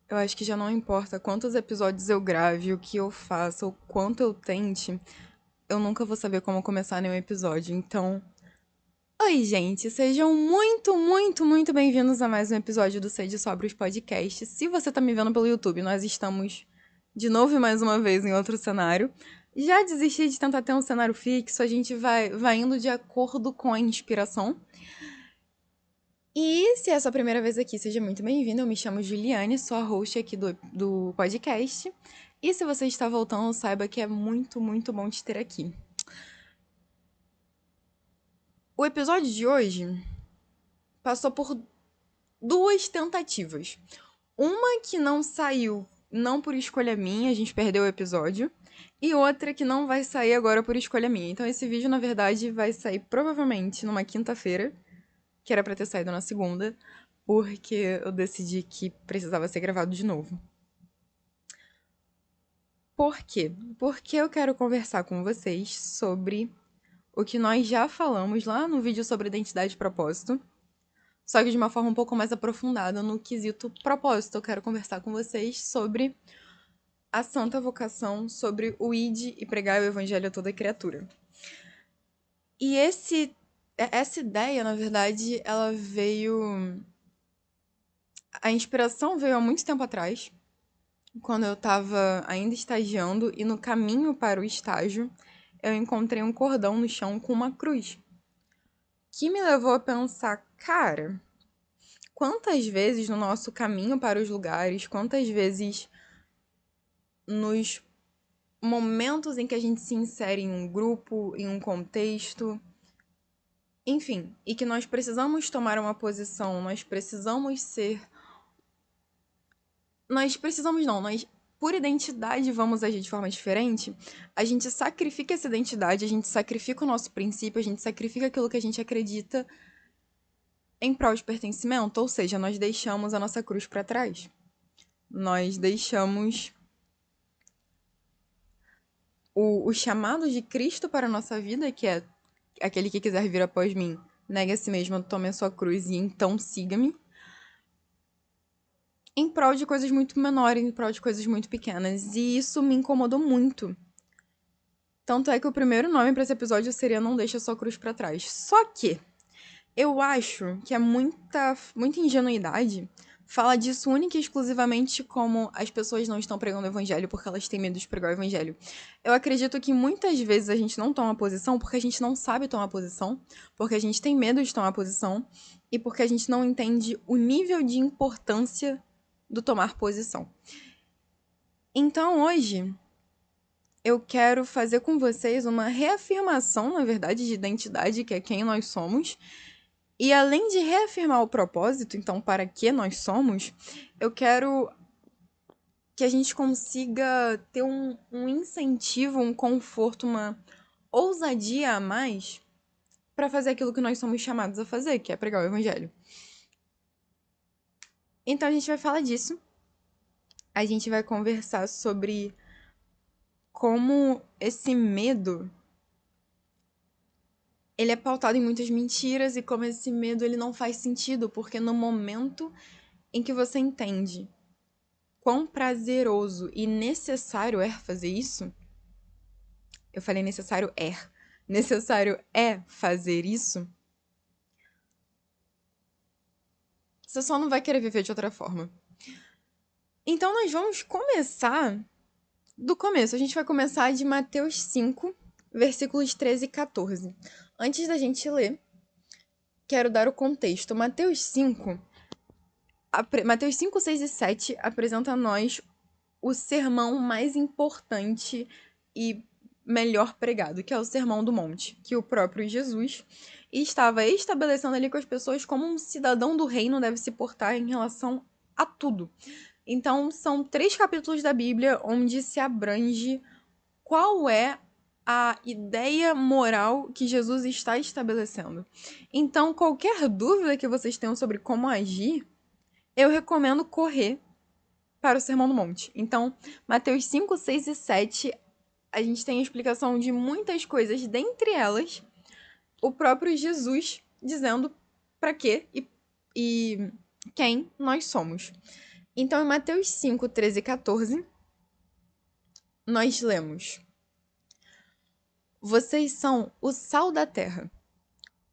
Eu acho que já não importa quantos episódios eu grave, o que eu faça, o quanto eu tente, eu nunca vou saber como começar nenhum episódio. Então, oi, gente, sejam muito, muito, muito bem-vindos a mais um episódio do Sede Sobre os Podcasts. Se você tá me vendo pelo YouTube, nós estamos de novo e mais uma vez em outro cenário. Já desisti de tentar ter um cenário fixo, a gente vai indo de acordo com a inspiração. E se é a sua primeira vez aqui, seja muito bem-vindo. Eu me chamo Juliane, sou a host aqui do podcast. E se você está voltando, saiba que é muito, muito bom te ter aqui. O episódio de hoje passou por duas tentativas. Uma que não saiu, não por escolha minha, a gente perdeu o episódio. E outra que não vai sair agora por escolha minha. Então esse vídeo, na verdade, vai sair provavelmente numa quinta-feira, que era pra ter saído na segunda, porque eu decidi que precisava ser gravado de novo. Por quê? Porque eu quero conversar com vocês sobre o que nós já falamos lá no vídeo sobre identidade e propósito, só que de uma forma um pouco mais aprofundada no quesito propósito. Eu quero conversar com vocês sobre a santa vocação, sobre o ide e pregar o evangelho a toda criatura. E essa ideia, na verdade, ela veio. A inspiração veio há muito tempo atrás, quando eu estava ainda estagiando e no caminho para o estágio, eu encontrei um cordão no chão com uma cruz, que me levou a pensar, cara, quantas vezes no nosso caminho para os lugares, quantas vezes nos momentos em que a gente se insere em um grupo, em um contexto, enfim, e que nós precisamos tomar uma posição, nós precisamos ser. Nós precisamos não, nós por identidade vamos agir de forma diferente, a gente sacrifica essa identidade, a gente sacrifica o nosso princípio, a gente sacrifica aquilo que a gente acredita em prol de pertencimento, ou seja, nós deixamos a nossa cruz para trás. Nós deixamos o chamado de Cristo para a nossa vida, que é aquele que quiser vir após mim, negue a si mesmo, tome a sua cruz e então siga-me, em prol de coisas muito menores, em prol de coisas muito pequenas. E isso me incomodou muito. Tanto é que o primeiro nome para esse episódio seria Não Deixa Sua Cruz para Trás. Só que eu acho que é muita ingenuidade falar disso única e exclusivamente como as pessoas não estão pregando o evangelho porque elas têm medo de pregar o evangelho. Eu acredito que muitas vezes a gente não toma posição porque a gente não sabe tomar posição, porque a gente tem medo de tomar posição e porque a gente não entende o nível de importância do tomar posição. Então hoje eu quero fazer com vocês uma reafirmação, na verdade, de identidade, que é quem nós somos. E além de reafirmar o propósito, então, para que nós somos, eu quero que a gente consiga ter um incentivo, um conforto, uma ousadia a mais para fazer aquilo que nós somos chamados a fazer, que é pregar o evangelho. Então a gente vai falar disso. A gente vai conversar sobre como esse medo ele é pautado em muitas mentiras e como esse medo ele não faz sentido, porque no momento em que você entende quão prazeroso e necessário é fazer isso, eu falei necessário é fazer isso, você só não vai querer viver de outra forma. Então nós vamos começar do começo. A gente vai começar de Mateus 5, versículos 13 e 14. Antes da gente ler, quero dar o contexto. Mateus 5, 6 e 7 apresenta a nós o sermão mais importante e melhor pregado, que é o Sermão do Monte, que o próprio Jesus estava estabelecendo ali com as pessoas como um cidadão do reino deve se portar em relação a tudo. Então, são 3 capítulos da Bíblia onde se abrange qual é a ideia moral que Jesus está estabelecendo. Então, qualquer dúvida que vocês tenham sobre como agir, eu recomendo correr para o Sermão do Monte. Então, Mateus 5, 6 e 7, a gente tem a explicação de muitas coisas, dentre elas, o próprio Jesus dizendo para quê e quem nós somos. Então, em Mateus 5, 13 e 14, nós lemos: Vocês são o sal da terra.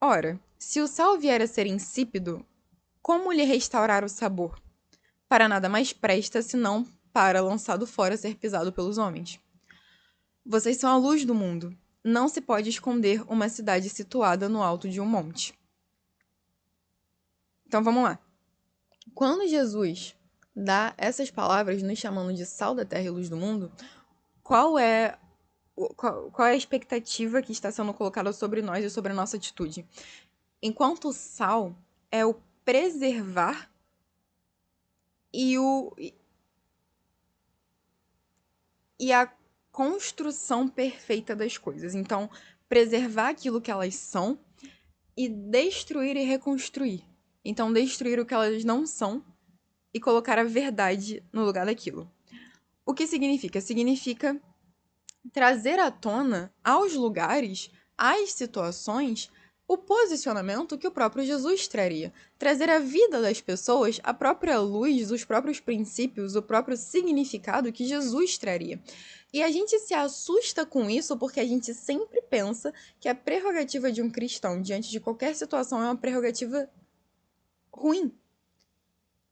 Ora, se o sal vier a ser insípido, como lhe restaurar o sabor? Para nada mais presta senão para, lançado fora, ser pisado pelos homens. Vocês são a luz do mundo. Não se pode esconder uma cidade situada no alto de um monte. Então vamos lá. Quando Jesus dá essas palavras nos chamando de sal da terra e luz do mundo, qual é a expectativa que está sendo colocada sobre nós e sobre a nossa atitude? Enquanto o sal é o preservar e a construção perfeita das coisas. Então, preservar aquilo que elas são e destruir e reconstruir. Então, destruir o que elas não são e colocar a verdade no lugar daquilo. O que significa? Significa trazer à tona, aos lugares, às situações, o posicionamento que o próprio Jesus traria. Trazer à vida das pessoas a própria luz, os próprios princípios, o próprio significado que Jesus traria. E a gente se assusta com isso porque a gente sempre pensa que a prerrogativa de um cristão diante de qualquer situação é uma prerrogativa ruim.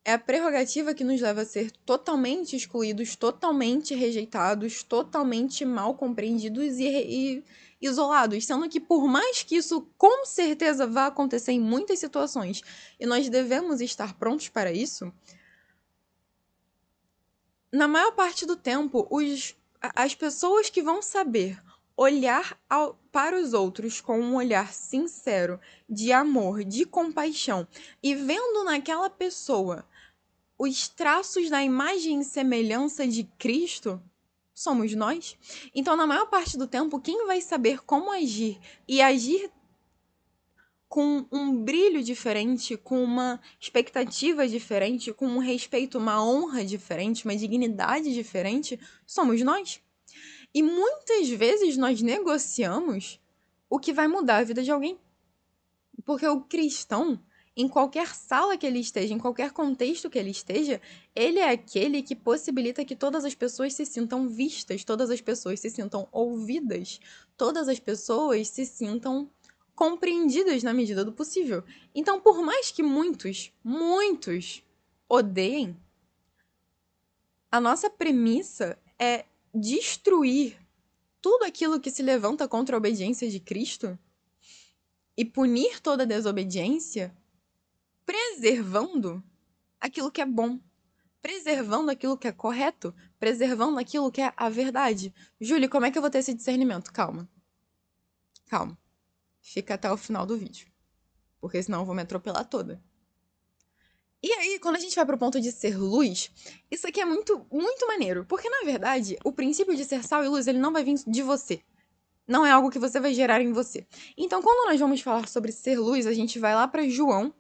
É a prerrogativa que nos leva a ser totalmente excluídos, totalmente rejeitados, totalmente mal compreendidos e isolados. Sendo que, por mais que isso com certeza vá acontecer em muitas situações e nós devemos estar prontos para isso, na maior parte do tempo, as pessoas que vão saber olhar para os outros com um olhar sincero, de amor, de compaixão, e vendo naquela pessoa os traços da imagem e semelhança de Cristo, somos nós. Então, na maior parte do tempo, quem vai saber como agir e agir com um brilho diferente, com uma expectativa diferente, com um respeito, uma honra diferente, uma dignidade diferente, somos nós. E muitas vezes nós negociamos o que vai mudar a vida de alguém. Porque o cristão, em qualquer sala que ele esteja, em qualquer contexto que ele esteja, ele é aquele que possibilita que todas as pessoas se sintam vistas, todas as pessoas se sintam ouvidas, todas as pessoas se sintam compreendidas na medida do possível. Então, por mais que muitos odeiem, a nossa premissa é destruir tudo aquilo que se levanta contra a obediência de Cristo e punir toda desobediência, preservando aquilo que é bom, preservando aquilo que é correto, preservando aquilo que é a verdade. Júlia, como é que eu vou ter esse discernimento? Calma. Calma. Fica até o final do vídeo. Porque senão eu vou me atropelar toda. E aí, quando a gente vai pro ponto de ser luz, isso aqui é muito, muito maneiro. Porque, na verdade, o princípio de ser sal e luz, ele não vai vir de você. Não é algo que você vai gerar em você. Então, quando nós vamos falar sobre ser luz, a gente vai lá para João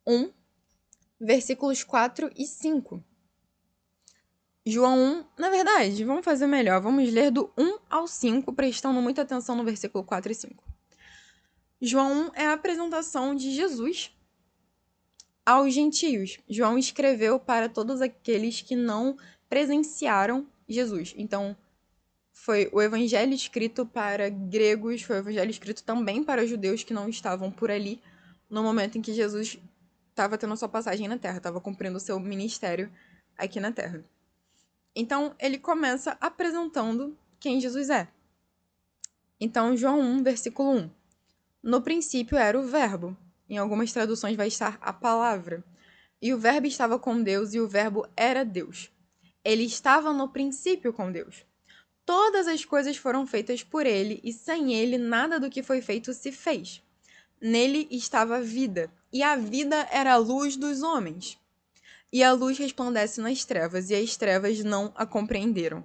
1, versículos 4 e 5. João 1, na verdade, vamos fazer melhor. Vamos ler do 1 ao 5, prestando muita atenção no versículo 4 e 5. João 1 é a apresentação de Jesus aos gentios. João escreveu para todos aqueles que não presenciaram Jesus. Então, foi o evangelho escrito para gregos, foi o evangelho escrito também para judeus que não estavam por ali no momento em que Jesus estava tendo a sua passagem na Terra, estava cumprindo o seu ministério aqui na Terra. Então, ele começa apresentando quem Jesus é. Então, João 1, versículo 1. No princípio era o Verbo. Em algumas traduções vai estar a palavra. E o Verbo estava com Deus e o Verbo era Deus. Ele estava no princípio com Deus. Todas as coisas foram feitas por ele e sem ele nada do que foi feito se fez. Nele estava a vida, e a vida era a luz dos homens. E a luz resplandece nas trevas, e as trevas não a compreenderam.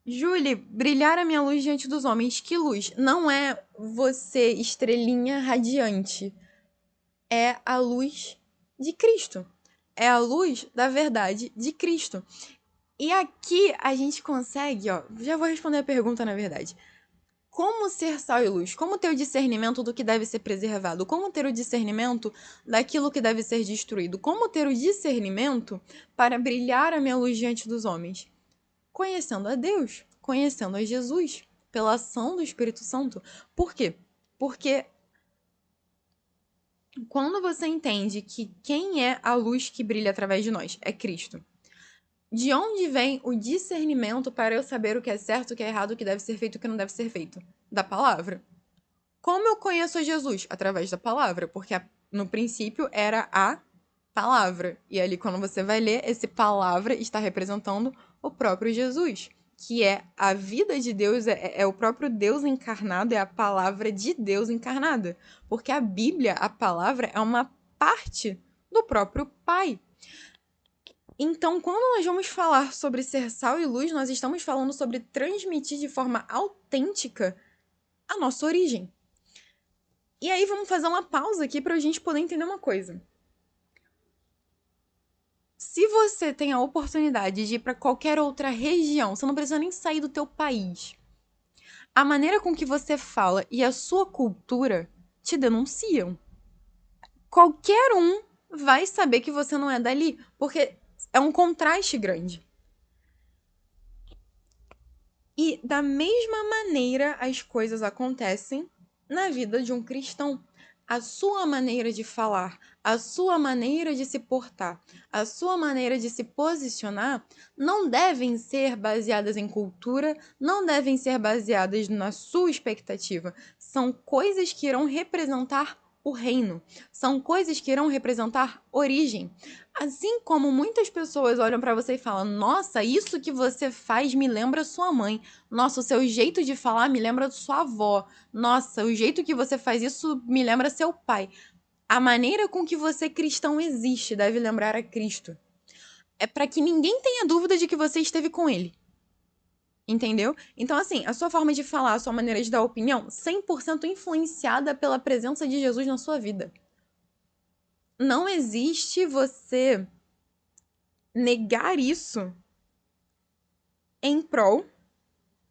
Julie, brilhar a minha luz diante dos homens. Que luz? Não é você, estrelinha radiante. É a luz de Cristo. É a luz da verdade de Cristo. E aqui a gente consegue, ó, já vou responder a pergunta na verdade. como ser sal e luz? Como ter o discernimento do que deve ser preservado? Como ter o discernimento daquilo que deve ser destruído? Como ter o discernimento para brilhar a minha luz diante dos homens? Conhecendo a Deus, conhecendo a Jesus, pela ação do Espírito Santo. Por quê? Porque quando você entende que quem é a luz que brilha através de nós é Cristo, de onde vem o discernimento para eu saber o que é certo, o que é errado, o que deve ser feito e o que não deve ser feito? Da palavra. Como eu conheço a Jesus? Através da palavra, porque no princípio era a palavra. E ali, quando você vai ler, esse palavra está representando o próprio Jesus, que é a vida de Deus, é o próprio Deus encarnado, é a palavra de Deus encarnada. Porque a Bíblia, a palavra, é uma parte do próprio Pai. Então, quando nós vamos falar sobre ser sal e luz, nós estamos falando sobre transmitir de forma autêntica a nossa origem. E aí, vamos fazer uma pausa aqui para a gente poder entender uma coisa. Se você tem a oportunidade de ir para qualquer outra região, você não precisa nem sair do teu país. A maneira com que você fala e a sua cultura te denunciam. Qualquer um vai saber que você não é dali, porque é um contraste grande. E da mesma maneira as coisas acontecem na vida de um cristão. A sua maneira de falar, a sua maneira de se portar, a sua maneira de se posicionar não devem ser baseadas em cultura, não devem ser baseadas na sua expectativa. São coisas que irão representar o reino, são coisas que irão representar origem. Assim como muitas pessoas olham para você e falam: "Nossa, isso que você faz me lembra sua mãe. Nossa, o seu jeito de falar me lembra sua avó. Nossa, o jeito que você faz isso me lembra seu pai." A maneira com que você cristão existe deve lembrar a Cristo. É para que ninguém tenha dúvida de que você esteve com ele. Entendeu? Então, assim, a sua forma de falar, a sua maneira de dar opinião, 100% influenciada pela presença de Jesus na sua vida. Não existe você negar isso em prol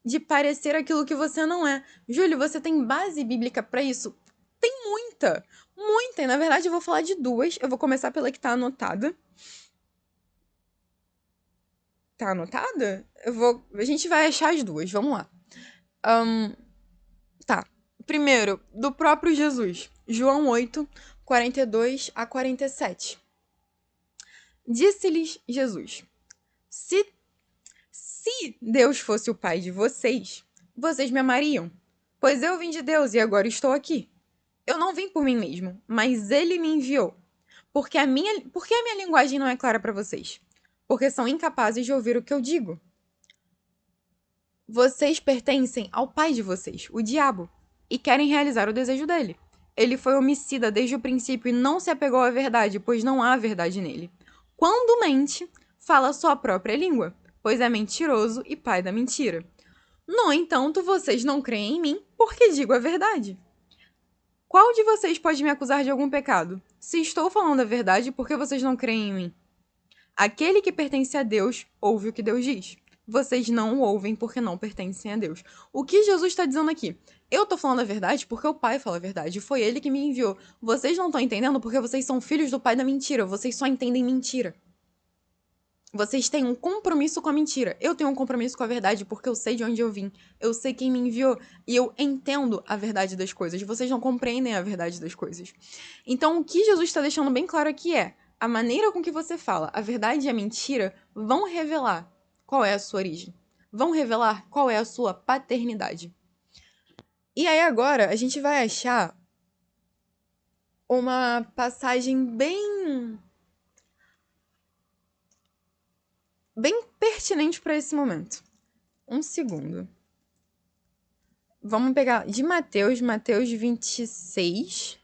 de parecer aquilo que você não é. Júlio, você tem base bíblica pra isso? Tem muita, muita. E na verdade eu vou falar de duas. Eu vou começar pela que tá anotada. Tá anotada? A gente vai achar as duas. Vamos lá. Tá. Primeiro, do próprio Jesus. João 8, 42 a 47. Disse-lhes Jesus: Se Deus fosse o pai de vocês, vocês me amariam, pois eu vim de Deus e agora estou aqui. Eu não vim por mim mesmo, mas ele me enviou. Por que a minha linguagem não é clara para vocês? Porque são incapazes de ouvir o que eu digo. Vocês pertencem ao pai de vocês, o diabo, e querem realizar o desejo dele. Ele foi homicida desde o princípio e não se apegou à verdade, pois não há verdade nele. Quando mente, fala sua própria língua, pois é mentiroso e pai da mentira. No entanto, vocês não creem em mim porque digo a verdade. Qual de vocês pode me acusar de algum pecado? Se estou falando a verdade, por que vocês não creem em mim? Aquele que pertence a Deus ouve o que Deus diz. Vocês não o ouvem porque não pertencem a Deus. O que Jesus está dizendo aqui? Eu tô falando a verdade porque o Pai fala a verdade. Foi ele que me enviou. Vocês não estão entendendo porque vocês são filhos do pai da mentira. Vocês só entendem mentira. Vocês têm um compromisso com a mentira. Eu tenho um compromisso com a verdade porque eu sei de onde eu vim. Eu sei quem me enviou e eu entendo a verdade das coisas. Vocês não compreendem a verdade das coisas. Então, o que Jesus está deixando bem claro aqui é: a maneira com que você fala, a verdade e a mentira vão revelar qual é a sua origem. Vão revelar qual é a sua paternidade. E aí agora a gente vai achar uma passagem bem pertinente para esse momento. Um segundo. Vamos pegar de Mateus 26.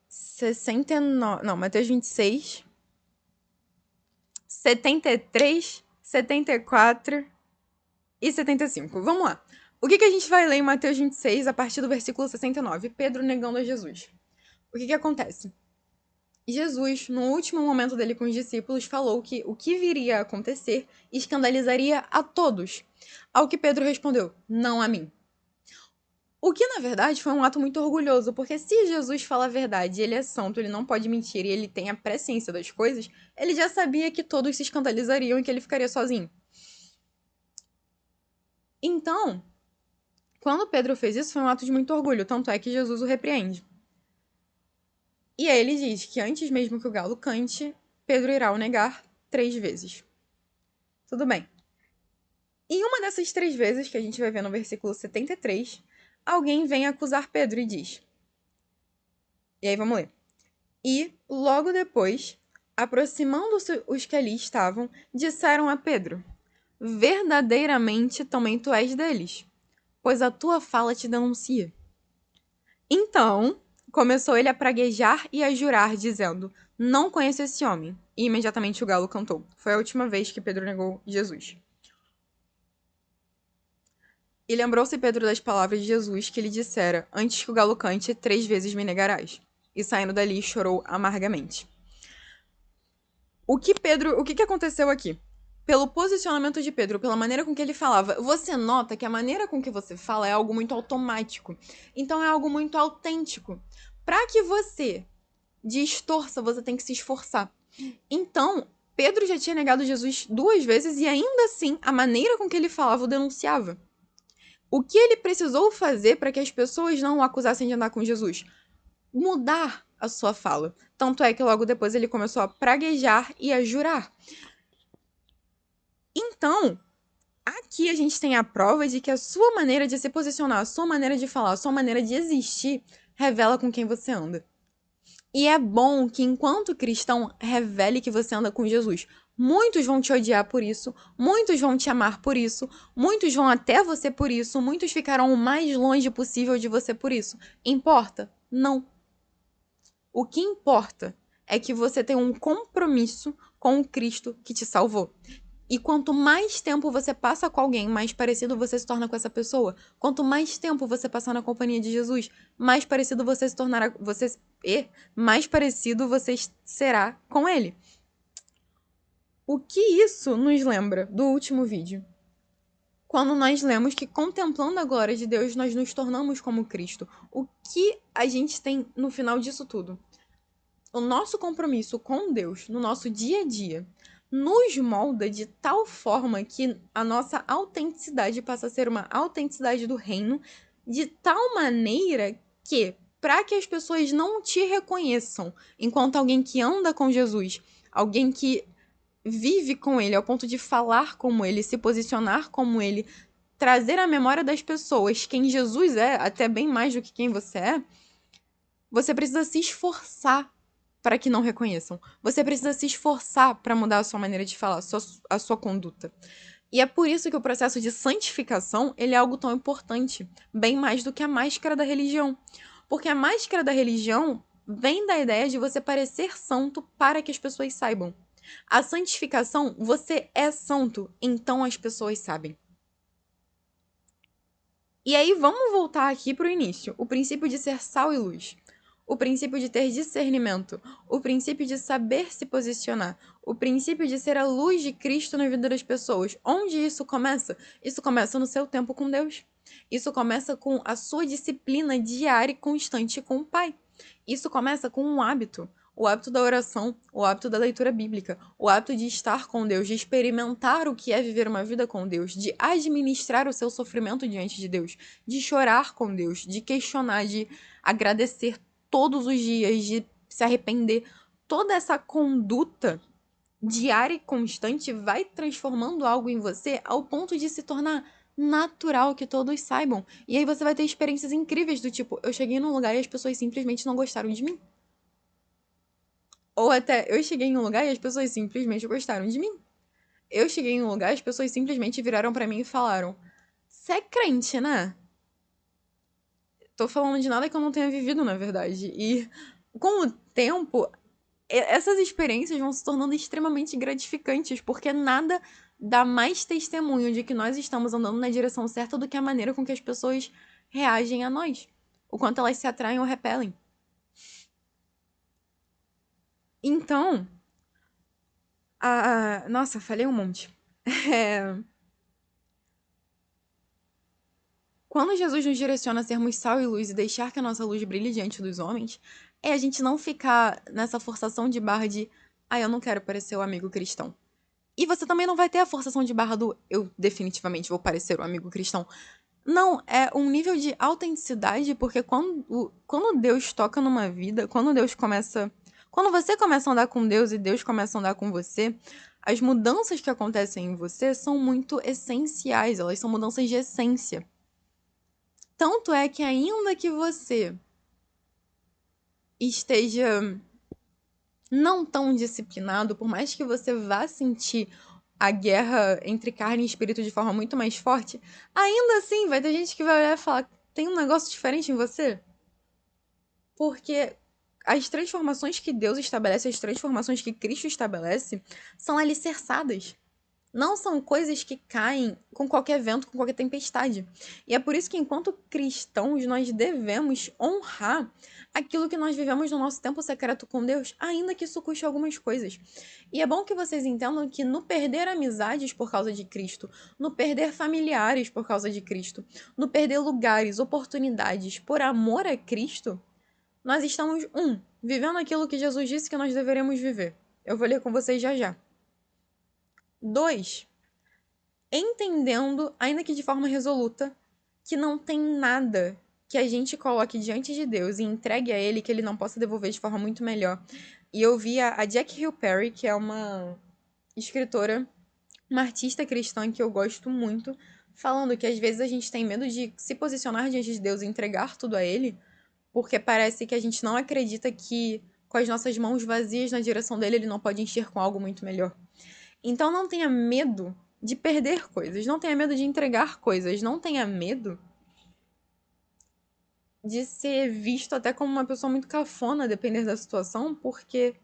69. Não, Mateus 26. 73, 74 e 75. Vamos lá. O que a gente vai ler em Mateus 26 a partir do versículo 69? Pedro negando a Jesus. O que acontece? Jesus, no último momento dele com os discípulos, falou que o que viria a acontecer escandalizaria a todos. Ao que Pedro respondeu: não a mim. O que, na verdade, foi um ato muito orgulhoso, porque se Jesus fala a verdade, ele é santo, ele não pode mentir e ele tem a presciência das coisas, ele já sabia que todos se escandalizariam e que ele ficaria sozinho. Então, quando Pedro fez isso, foi um ato de muito orgulho, tanto é que Jesus o repreende. E aí ele diz que antes mesmo que o galo cante, Pedro irá o negar 3 vezes. Tudo bem. Em uma dessas 3 vezes, que a gente vai ver no versículo 73, alguém vem acusar Pedro e diz... E aí vamos ler. E, logo depois, aproximando-se os que ali estavam, disseram a Pedro: verdadeiramente também tu és deles, pois a tua fala te denuncia. Então, começou ele a praguejar e a jurar, dizendo: não conheço esse homem. E imediatamente o galo cantou. Foi a última vez que Pedro negou Jesus. E lembrou-se Pedro das palavras de Jesus que lhe dissera: antes que o galo cante, 3 vezes me negarás. E saindo dali, chorou amargamente. O que aconteceu aqui? Pelo posicionamento de Pedro, pela maneira com que ele falava, você nota que a maneira com que você fala é algo muito automático. Então é algo muito autêntico. Para que você distorça, você tem que se esforçar. Então, Pedro já tinha negado Jesus 2 vezes e ainda assim, a maneira com que ele falava o denunciava. O que ele precisou fazer para que as pessoas não o acusassem de andar com Jesus? Mudar a sua fala. Tanto é que logo depois ele começou a praguejar e a jurar. Então, aqui a gente tem a prova de que a sua maneira de se posicionar, a sua maneira de falar, a sua maneira de existir revela com quem você anda. E é bom que, enquanto cristão, revele que você anda com Jesus. Muitos vão te odiar por isso, muitos vão te amar por isso, muitos vão até você por isso, muitos ficarão o mais longe possível de você por isso. Importa? Não. O que importa é que você tem um compromisso com o Cristo que te salvou. E quanto mais tempo você passa com alguém, mais parecido você se torna com essa pessoa. Quanto mais tempo você passar na companhia de Jesus, mais parecido você se tornará, mais parecido você será com ele. O que isso nos lembra do último vídeo? Quando nós lemos que contemplando a glória de Deus, nós nos tornamos como Cristo. O que a gente tem no final disso tudo? O nosso compromisso com Deus no nosso dia a dia nos molda de tal forma que a nossa autenticidade passa a ser uma autenticidade do reino, de tal maneira que, para que as pessoas não te reconheçam enquanto alguém que anda com Jesus, alguém que vive com ele ao ponto de falar como ele, se posicionar como ele, trazer à memória das pessoas quem Jesus é, até bem mais do que quem você é, você precisa se esforçar para que não reconheçam. Você precisa se esforçar para mudar a sua maneira de falar, a sua conduta. E é por isso que o processo de santificação ele é algo tão importante, bem mais do que a máscara da religião. Porque a máscara da religião vem da ideia de você parecer santo para que as pessoas saibam. A santificação, você é santo, então as pessoas sabem. E aí vamos voltar aqui para o início, o princípio de ser sal e luz. O princípio de ter discernimento, o princípio de saber se posicionar, o princípio de ser a luz de Cristo na vida das pessoas. Onde isso começa? Isso começa no seu tempo com Deus. Isso começa com a sua disciplina diária e constante com o Pai. Isso começa com um hábito. O hábito da oração, o hábito da leitura bíblica, o hábito de estar com Deus, de experimentar o que é viver uma vida com Deus, de administrar o seu sofrimento diante de Deus, de chorar com Deus, de questionar, de agradecer todos os dias, de se arrepender. Toda essa conduta diária e constante vai transformando algo em você ao ponto de se tornar natural que todos saibam. E aí você vai ter experiências incríveis do tipo, eu cheguei num lugar e as pessoas simplesmente não gostaram de mim. Ou até, eu cheguei em um lugar e as pessoas simplesmente gostaram de mim. Eu cheguei em um lugar e as pessoas simplesmente viraram pra mim e falaram: "Você é crente, né?" Tô falando de nada que eu não tenha vivido, na verdade. E com o tempo, essas experiências vão se tornando extremamente gratificantes, porque nada dá mais testemunho de que nós estamos andando na direção certa do que a maneira com que as pessoas reagem a nós. O quanto elas se atraem ou repelem. Então, nossa, falei um monte. É, Quando Jesus nos direciona a sermos sal e luz e deixar que a nossa luz brilhe diante dos homens, é a gente não ficar nessa forçação de barra de, eu não quero parecer o amigo cristão. E você também não vai ter a forçação de barra do eu definitivamente vou parecer o amigo cristão. Não, é um nível de autenticidade, porque quando Deus toca numa vida, quando Deus começa. Quando você começa a andar com Deus e Deus começa a andar com você, as mudanças que acontecem em você são muito essenciais, elas são mudanças de essência. Tanto é que, ainda que você esteja não tão disciplinado, por mais que você vá sentir a guerra entre carne e espírito de forma muito mais forte, ainda assim vai ter gente que vai olhar e falar: tem um negócio diferente em você? Porque as transformações que Deus estabelece, as transformações que Cristo estabelece, são alicerçadas. Não são coisas que caem com qualquer vento, com qualquer tempestade. E é por isso que, enquanto cristãos, nós devemos honrar aquilo que nós vivemos no nosso tempo secreto com Deus, ainda que isso custe algumas coisas. E é bom que vocês entendam que no perder amizades por causa de Cristo, no perder familiares por causa de Cristo, no perder lugares, oportunidades por amor a Cristo, nós estamos, vivendo aquilo que Jesus disse que nós deveríamos viver. Eu vou ler com vocês já já. 2, entendendo, ainda que de forma resoluta, que não tem nada que a gente coloque diante de Deus e entregue a Ele que Ele não possa devolver de forma muito melhor. E eu vi a Jack Hill Perry, que é uma escritora, uma artista cristã que eu gosto muito, falando que às vezes a gente tem medo de se posicionar diante de Deus e entregar tudo a Ele, porque parece que a gente não acredita que com as nossas mãos vazias na direção dele, ele não pode encher com algo muito melhor. Então não tenha medo de perder coisas, não tenha medo de entregar coisas, não tenha medo de ser visto até como uma pessoa muito cafona, depender da situação, porque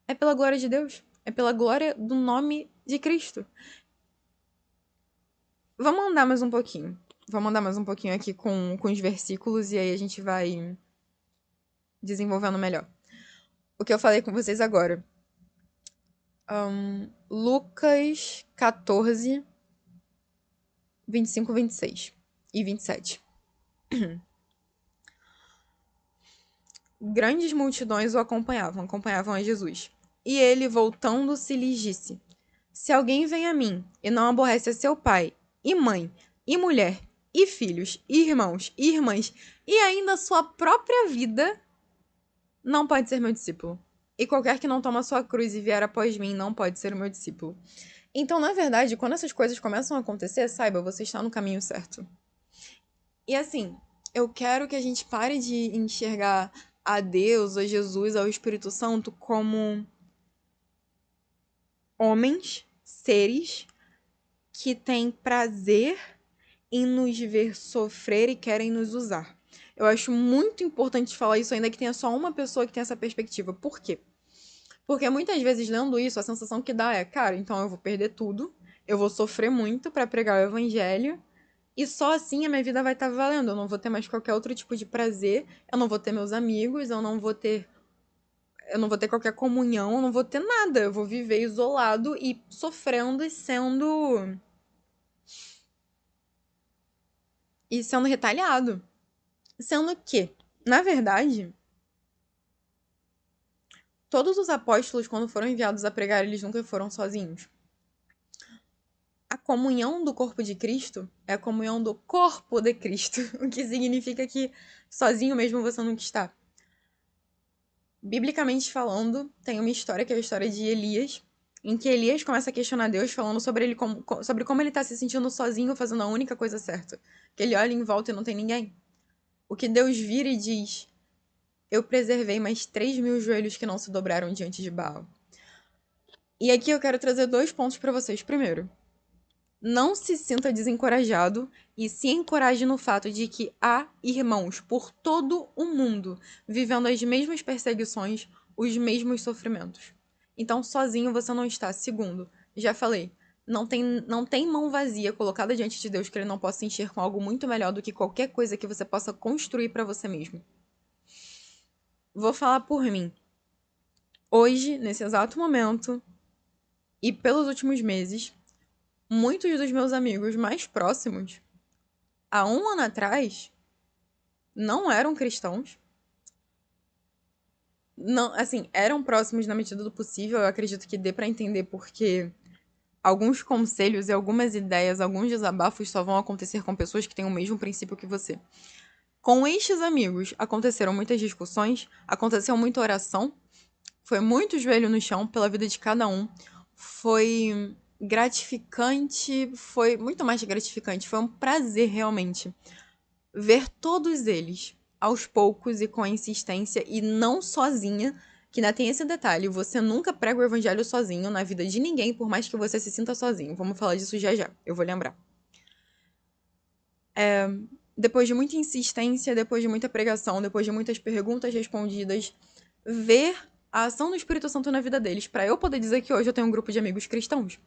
é pela glória de Deus, é pela glória do nome de Cristo. Vamos andar mais um pouquinho. Vamos andar mais um pouquinho aqui com os versículos e aí a gente vai desenvolvendo melhor. O que eu falei com vocês agora. Lucas 14, 25, 26 e 27. Grandes multidões o acompanhavam a Jesus. E ele, voltando-se, lhes disse: Se alguém vem a mim e não aborrece a seu pai, e mãe, e mulher, e filhos, e irmãos, e irmãs, e ainda a sua própria vida, não pode ser meu discípulo. E qualquer que não toma sua cruz e vier após mim não pode ser o meu discípulo. Então, na verdade, quando essas coisas começam a acontecer, saiba, você está no caminho certo. E assim, eu quero que a gente pare de enxergar a Deus, a Jesus, ao Espírito Santo como homens, seres que têm prazer em nos ver sofrer e querem nos usar. Eu acho muito importante falar isso, ainda que tenha só uma pessoa que tenha essa perspectiva. Por quê? Porque muitas vezes, lendo isso, a sensação que dá é, cara, então eu vou perder tudo, eu vou sofrer muito para pregar o evangelho, e só assim a minha vida vai estar valendo. Eu não vou ter mais qualquer outro tipo de prazer, eu não vou ter meus amigos, eu não vou ter qualquer comunhão, eu não vou ter nada. Eu vou viver isolado e sofrendo e sendo retalhado. Sendo que, na verdade, todos os apóstolos, quando foram enviados a pregar, eles nunca foram sozinhos. A comunhão do corpo de Cristo é a comunhão do corpo de Cristo, o que significa que sozinho mesmo você nunca está. Biblicamente falando, tem uma história que é a história de Elias, em que Elias começa a questionar Deus, falando sobre como ele está se sentindo sozinho, fazendo a única coisa certa. Que ele olha em volta e não tem ninguém. O que Deus vira e diz: Eu preservei mais 3.000 joelhos que não se dobraram diante de Baal. E aqui eu quero trazer 2 pontos para vocês. Primeiro, não se sinta desencorajado e se encoraje no fato de que há irmãos por todo o mundo vivendo as mesmas perseguições, os mesmos sofrimentos. Então, sozinho você não está. Segundo, já falei, não tem mão vazia colocada diante de Deus que ele não possa encher com algo muito melhor do que qualquer coisa que você possa construir para você mesmo. Vou falar por mim. Hoje, nesse exato momento, e pelos últimos meses, muitos dos meus amigos mais próximos, há um ano atrás, não eram cristãos. Não, assim, eram próximos na medida do possível. Eu acredito que dê pra entender porque alguns conselhos e algumas ideias, alguns desabafos só vão acontecer com pessoas que têm o mesmo princípio que você. Com estes amigos, aconteceram muitas discussões, aconteceu muita oração, foi muito joelho no chão pela vida de cada um. Foi gratificante, foi muito mais gratificante, foi um prazer realmente ver todos eles aos poucos e com insistência e não sozinha, que ainda tem esse detalhe, você nunca prega o evangelho sozinho na vida de ninguém, por mais que você se sinta sozinho. Vamos falar disso já já, eu vou lembrar. Depois de muita insistência, depois de muita pregação, depois de muitas perguntas respondidas, ver a ação do Espírito Santo na vida deles, para eu poder dizer que hoje eu tenho um grupo de amigos cristãos,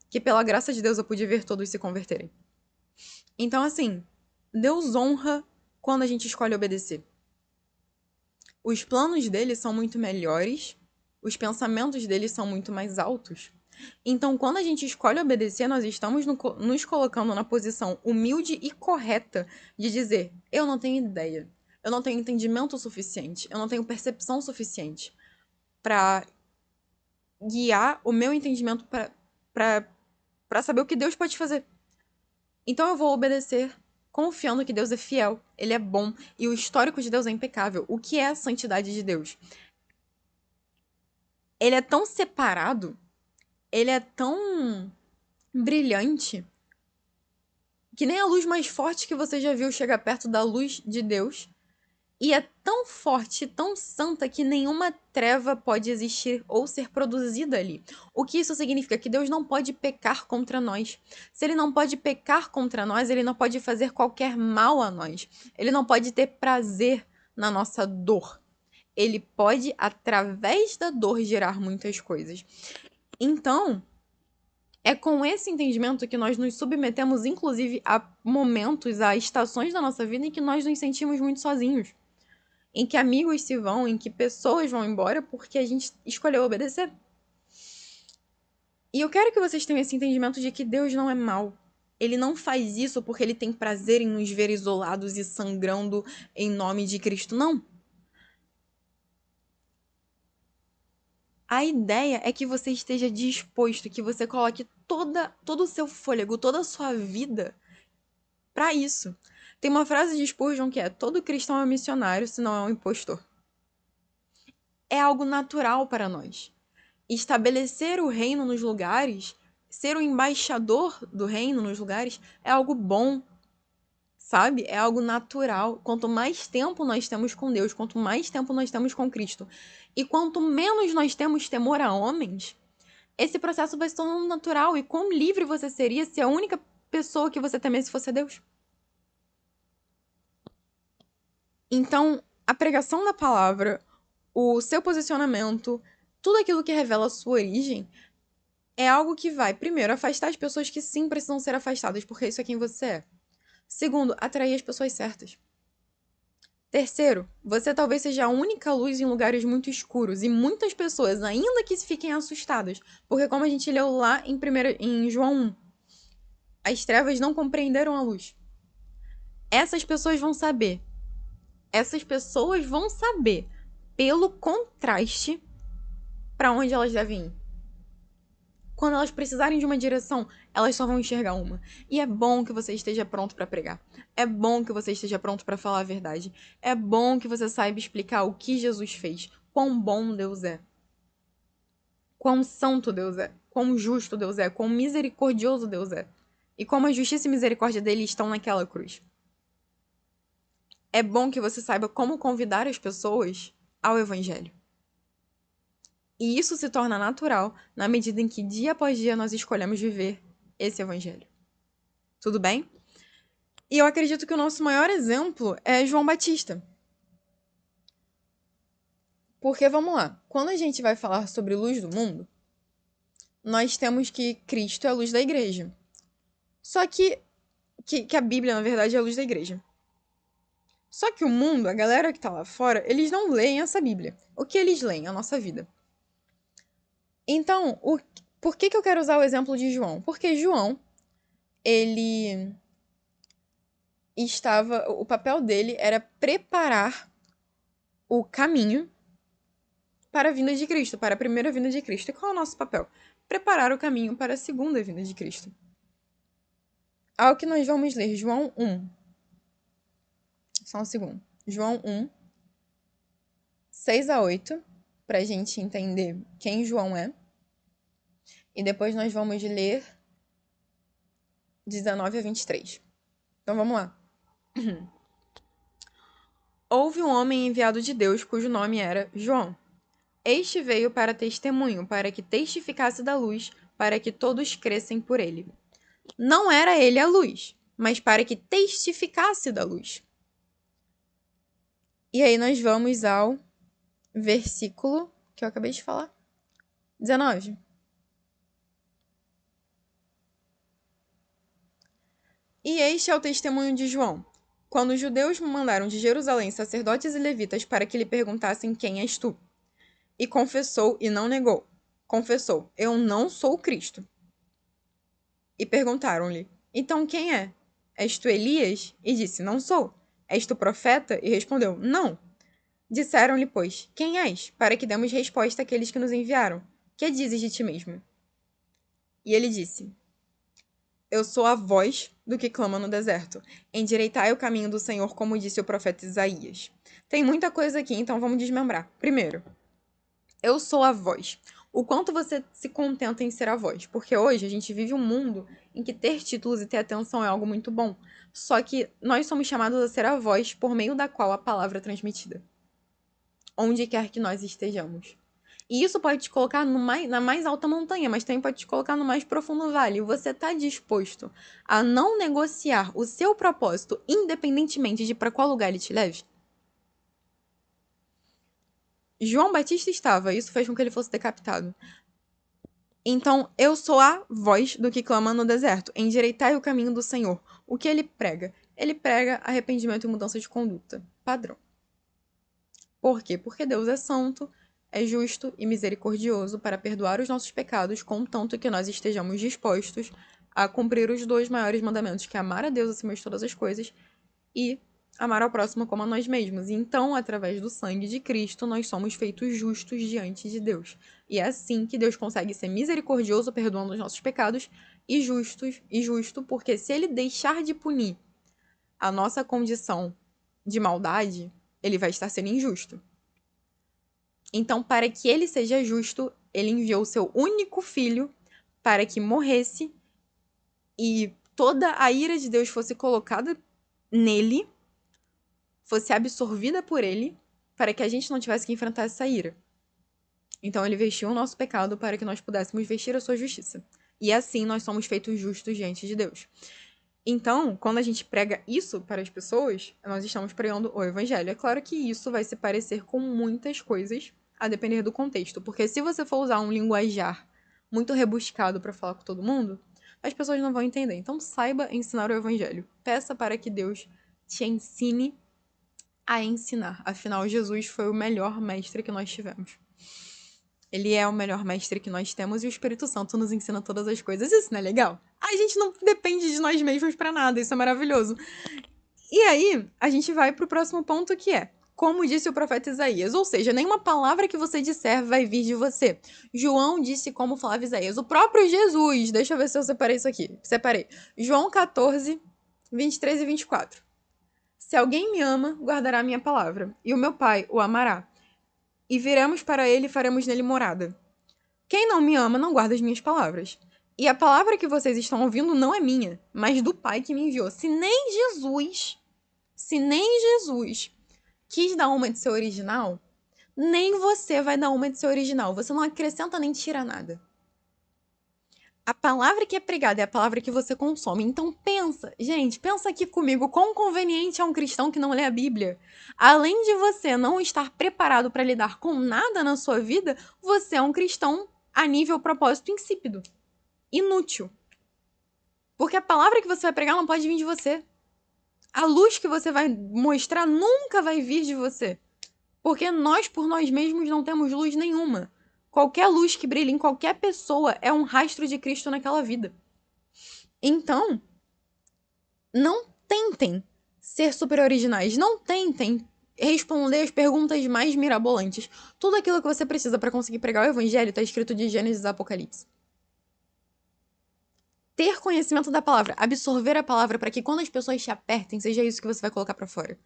que pela graça de Deus eu pude ver todos se converterem. Então, assim, Deus honra quando a gente escolhe obedecer. Os planos dele são muito melhores, os pensamentos dele são muito mais altos. Então, quando a gente escolhe obedecer, nós estamos nos colocando na posição humilde e correta de dizer: eu não tenho ideia, eu não tenho entendimento suficiente, eu não tenho percepção suficiente para guiar o meu entendimento para saber o que Deus pode fazer. Então eu vou obedecer, confiando que Deus é fiel, ele é bom e o histórico de Deus é impecável. O que é a santidade de Deus? Ele é tão separado, ele é tão brilhante, que nem a luz mais forte que você já viu chega perto da luz de Deus. E é tão forte, tão santa, que nenhuma treva pode existir ou ser produzida ali. O que isso significa? Que Deus não pode pecar contra nós. Se ele não pode pecar contra nós, ele não pode fazer qualquer mal a nós. Ele não pode ter prazer na nossa dor. Ele pode, através da dor, gerar muitas coisas. Então, é com esse entendimento que nós nos submetemos, inclusive, a momentos, a estações da nossa vida em que nós nos sentimos muito sozinhos. Em que amigos se vão, em que pessoas vão embora porque a gente escolheu obedecer. E eu quero que vocês tenham esse entendimento de que Deus não é mau. Ele não faz isso porque ele tem prazer em nos ver isolados e sangrando em nome de Cristo, não. A ideia é que você esteja disposto, que você coloque todo o seu fôlego, toda a sua vida para isso. Tem uma frase de Spurgeon que é: todo cristão é um missionário, se não é um impostor. É algo natural para nós. Estabelecer o reino nos lugares, ser o embaixador do reino nos lugares, é algo bom, sabe? É algo natural. Quanto mais tempo nós temos com Deus, quanto mais tempo nós temos com Cristo, e quanto menos nós temos temor a homens, esse processo vai se tornando natural. E quão livre você seria se a única pessoa que você temesse fosse Deus? Então, a pregação da palavra, o seu posicionamento, tudo aquilo que revela a sua origem, é algo que vai, primeiro, afastar as pessoas que sim precisam ser afastadas, porque isso é quem você é. Segundo, atrair as pessoas certas. Terceiro, você talvez seja a única luz em lugares muito escuros e muitas pessoas, ainda que fiquem assustadas, porque como a gente leu lá em João 1, as trevas não compreenderam a luz. Essas pessoas vão saber. Essas pessoas vão saber, pelo contraste, para onde elas devem ir. Quando elas precisarem de uma direção, elas só vão enxergar uma. E é bom que você esteja pronto para pregar. É bom que você esteja pronto para falar a verdade. É bom que você saiba explicar o que Jesus fez. Quão bom Deus é. Quão santo Deus é. Quão justo Deus é. Quão misericordioso Deus é. E como a justiça e misericórdia dele estão naquela cruz. É bom que você saiba como convidar as pessoas ao evangelho. E isso se torna natural na medida em que dia após dia nós escolhemos viver esse evangelho. Tudo bem? E eu acredito que o nosso maior exemplo é João Batista. Porque, vamos lá, quando a gente vai falar sobre luz do mundo, nós temos que Cristo é a luz da igreja. Só que a Bíblia, na verdade, é a luz da igreja. Só que o mundo, a galera que tá lá fora, eles não leem essa Bíblia. O que eles leem? A nossa vida. Então, por que eu quero usar o exemplo de João? Porque João, ele o papel dele era preparar o caminho para a vinda de Cristo, para a primeira vinda de Cristo. E qual é o nosso papel? Preparar o caminho para a segunda vinda de Cristo. Ao que nós vamos ler João 1. Só um segundo. João 1, 6 a 8, para a gente entender quem João é. E depois nós vamos ler 19 a 23. Então vamos lá. Houve um homem enviado de Deus cujo nome era João. Este veio para testemunho, para que testificasse da luz, para que todos crescem por ele. Não era ele a luz, mas para que testificasse da luz. E aí nós vamos ao versículo que eu acabei de falar. 19. E este é o testemunho de João. Quando os judeus mandaram de Jerusalém sacerdotes e levitas para que lhe perguntassem quem és tu. E confessou e não negou. Confessou, eu não sou o Cristo. E perguntaram-lhe, então quem é? És tu Elias? E disse, não sou. És tu profeta? E respondeu, não. Disseram-lhe, pois, quem és? Para que demos resposta àqueles que nos enviaram. Que dizes de ti mesmo? E ele disse, eu sou a voz do que clama no deserto. Endireitai o caminho do Senhor, como disse o profeta Isaías. Tem muita coisa aqui, então vamos desmembrar. Primeiro, eu sou a voz. O quanto você se contenta em ser a voz? Porque hoje a gente vive um mundo em que ter títulos e ter atenção é algo muito bom. Só que nós somos chamados a ser a voz por meio da qual a palavra é transmitida. Onde quer que nós estejamos. E isso pode te colocar na mais alta montanha, mas também pode te colocar no mais profundo vale. Você está disposto a não negociar o seu propósito, independentemente de para qual lugar ele te leve? João Batista estava, isso fez com que ele fosse decapitado. Então, eu sou a voz do que clama no deserto. Endireitai o caminho do Senhor. O que ele prega? Ele prega arrependimento e mudança de conduta. Padrão. Por quê? Porque Deus é santo, é justo e misericordioso para perdoar os nossos pecados, contanto que nós estejamos dispostos a cumprir os 2 maiores mandamentos, que é amar a Deus acima de todas as coisas e amar ao próximo como a nós mesmos. E então, através do sangue de Cristo, nós somos feitos justos diante de Deus. E é assim que Deus consegue ser misericordioso, perdoando os nossos pecados, e justo, porque se ele deixar de punir a nossa condição de maldade, ele vai estar sendo injusto. Então, para que ele seja justo, ele enviou o seu único filho para que morresse e toda a ira de Deus fosse colocada nele, fosse absorvida por ele, para que a gente não tivesse que enfrentar essa ira. Então ele vestiu o nosso pecado para que nós pudéssemos vestir a sua justiça. E assim nós somos feitos justos diante de Deus. Então, quando a gente prega isso para as pessoas, nós estamos pregando o evangelho. É claro que isso vai se parecer com muitas coisas, a depender do contexto. Porque se você for usar um linguajar muito rebuscado para falar com todo mundo, as pessoas não vão entender. Então, saiba ensinar o evangelho. Peça para que Deus te ensine a ensinar. Afinal, Jesus foi o melhor mestre que nós tivemos. Ele é o melhor mestre que nós temos e o Espírito Santo nos ensina todas as coisas. Isso não é legal? A gente não depende de nós mesmos para nada, isso é maravilhoso. E aí, a gente vai pro próximo ponto que é, como disse o profeta Isaías, ou seja, nenhuma palavra que você disser vai vir de você. João disse como falava Isaías. O próprio Jesus, deixa eu ver se eu separei isso aqui. Separei. João 14, 23 e 24. Se alguém me ama, guardará a minha palavra, e o meu Pai o amará. E viremos para ele e faremos nele morada. Quem não me ama não guarda as minhas palavras. E a palavra que vocês estão ouvindo não é minha, mas do Pai que me enviou. Se nem Jesus quis dar uma de seu original, nem você vai dar uma de seu original. Você não acrescenta nem tira nada. A palavra que é pregada é a palavra que você consome. Então pensa, gente, pensa aqui comigo, quão conveniente é um cristão que não lê a Bíblia. Além de você não estar preparado para lidar com nada na sua vida, você é um cristão a nível propósito insípido, inútil. Porque a palavra que você vai pregar não pode vir de você. A luz que você vai mostrar nunca vai vir de você. Porque nós, por nós mesmos, não temos luz nenhuma. Qualquer luz que brilha em qualquer pessoa é um rastro de Cristo naquela vida. Então, não tentem ser super originais. Não tentem responder as perguntas mais mirabolantes. Tudo aquilo que você precisa para conseguir pregar o evangelho está escrito de Gênesis a Apocalipse. Ter conhecimento da palavra, absorver a palavra para que quando as pessoas te apertem, seja isso que você vai colocar para fora.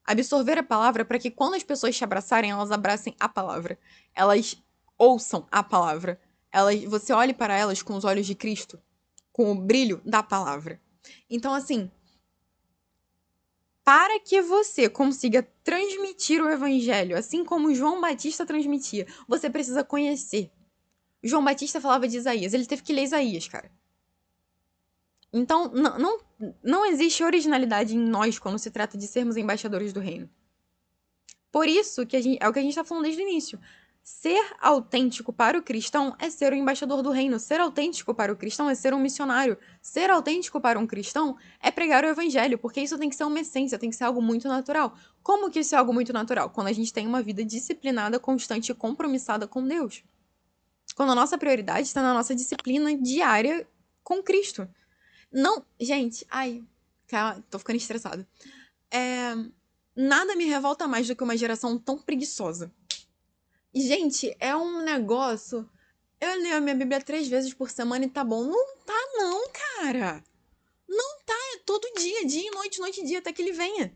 Absorver a palavra para que quando as pessoas te abraçarem, elas abracem a palavra. Elas ouçam a palavra. Você olhe para elas com os olhos de Cristo, com o brilho da palavra. Então, assim, para que você consiga transmitir o evangelho, assim como João Batista transmitia, você precisa conhecer. João Batista falava de Isaías, ele teve que ler Isaías, cara. Então, não existe originalidade em nós quando se trata de sermos embaixadores do reino. Por isso, é o que a gente está falando desde o início. Ser autêntico para o cristão é ser o embaixador do reino. Ser autêntico para o cristão é ser um missionário. Ser autêntico para um cristão é pregar o evangelho, porque isso tem que ser uma essência, tem que ser algo muito natural. Como que isso é algo muito natural? Quando a gente tem uma vida disciplinada, constante e compromissada com Deus. Quando a nossa prioridade está na nossa disciplina diária com Cristo. Não, gente, calma, tô ficando estressada. Nada me revolta mais do que uma geração tão preguiçosa. E, gente, é um negócio. Eu leio a minha Bíblia 3 vezes por semana e tá bom. Não tá, não, cara. Não tá, é todo dia, dia e noite e dia, até que ele venha.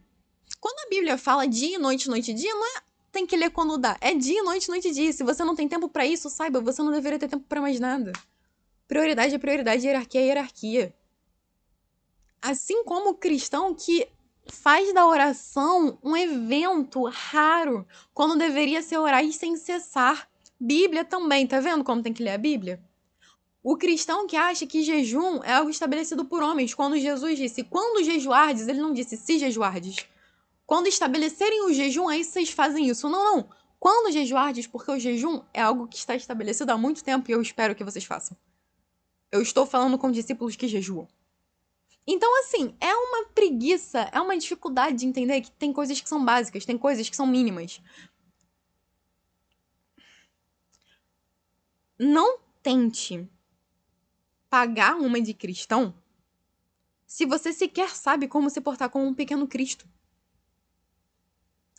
Quando a Bíblia fala dia e noite e dia, não é tem que ler quando dá. É dia e noite e dia. Se você não tem tempo pra isso, saiba, você não deveria ter tempo pra mais nada. Prioridade é prioridade, hierarquia é hierarquia. Assim como o cristão que faz da oração um evento raro, quando deveria ser orar sem cessar. Bíblia também, tá vendo como tem que ler a Bíblia? O cristão que acha que jejum é algo estabelecido por homens, quando Jesus disse, quando jejuardes, ele não disse se jejuardes. Quando estabelecerem o jejum, aí vocês fazem isso. Não, não. Quando jejuardes, porque o jejum é algo que está estabelecido há muito tempo e eu espero que vocês façam. Eu estou falando com discípulos que jejuam. Então, assim, é uma preguiça, é uma dificuldade de entender que tem coisas que são básicas, tem coisas que são mínimas. Não tente pagar uma de cristão se você sequer sabe como se portar como um pequeno Cristo.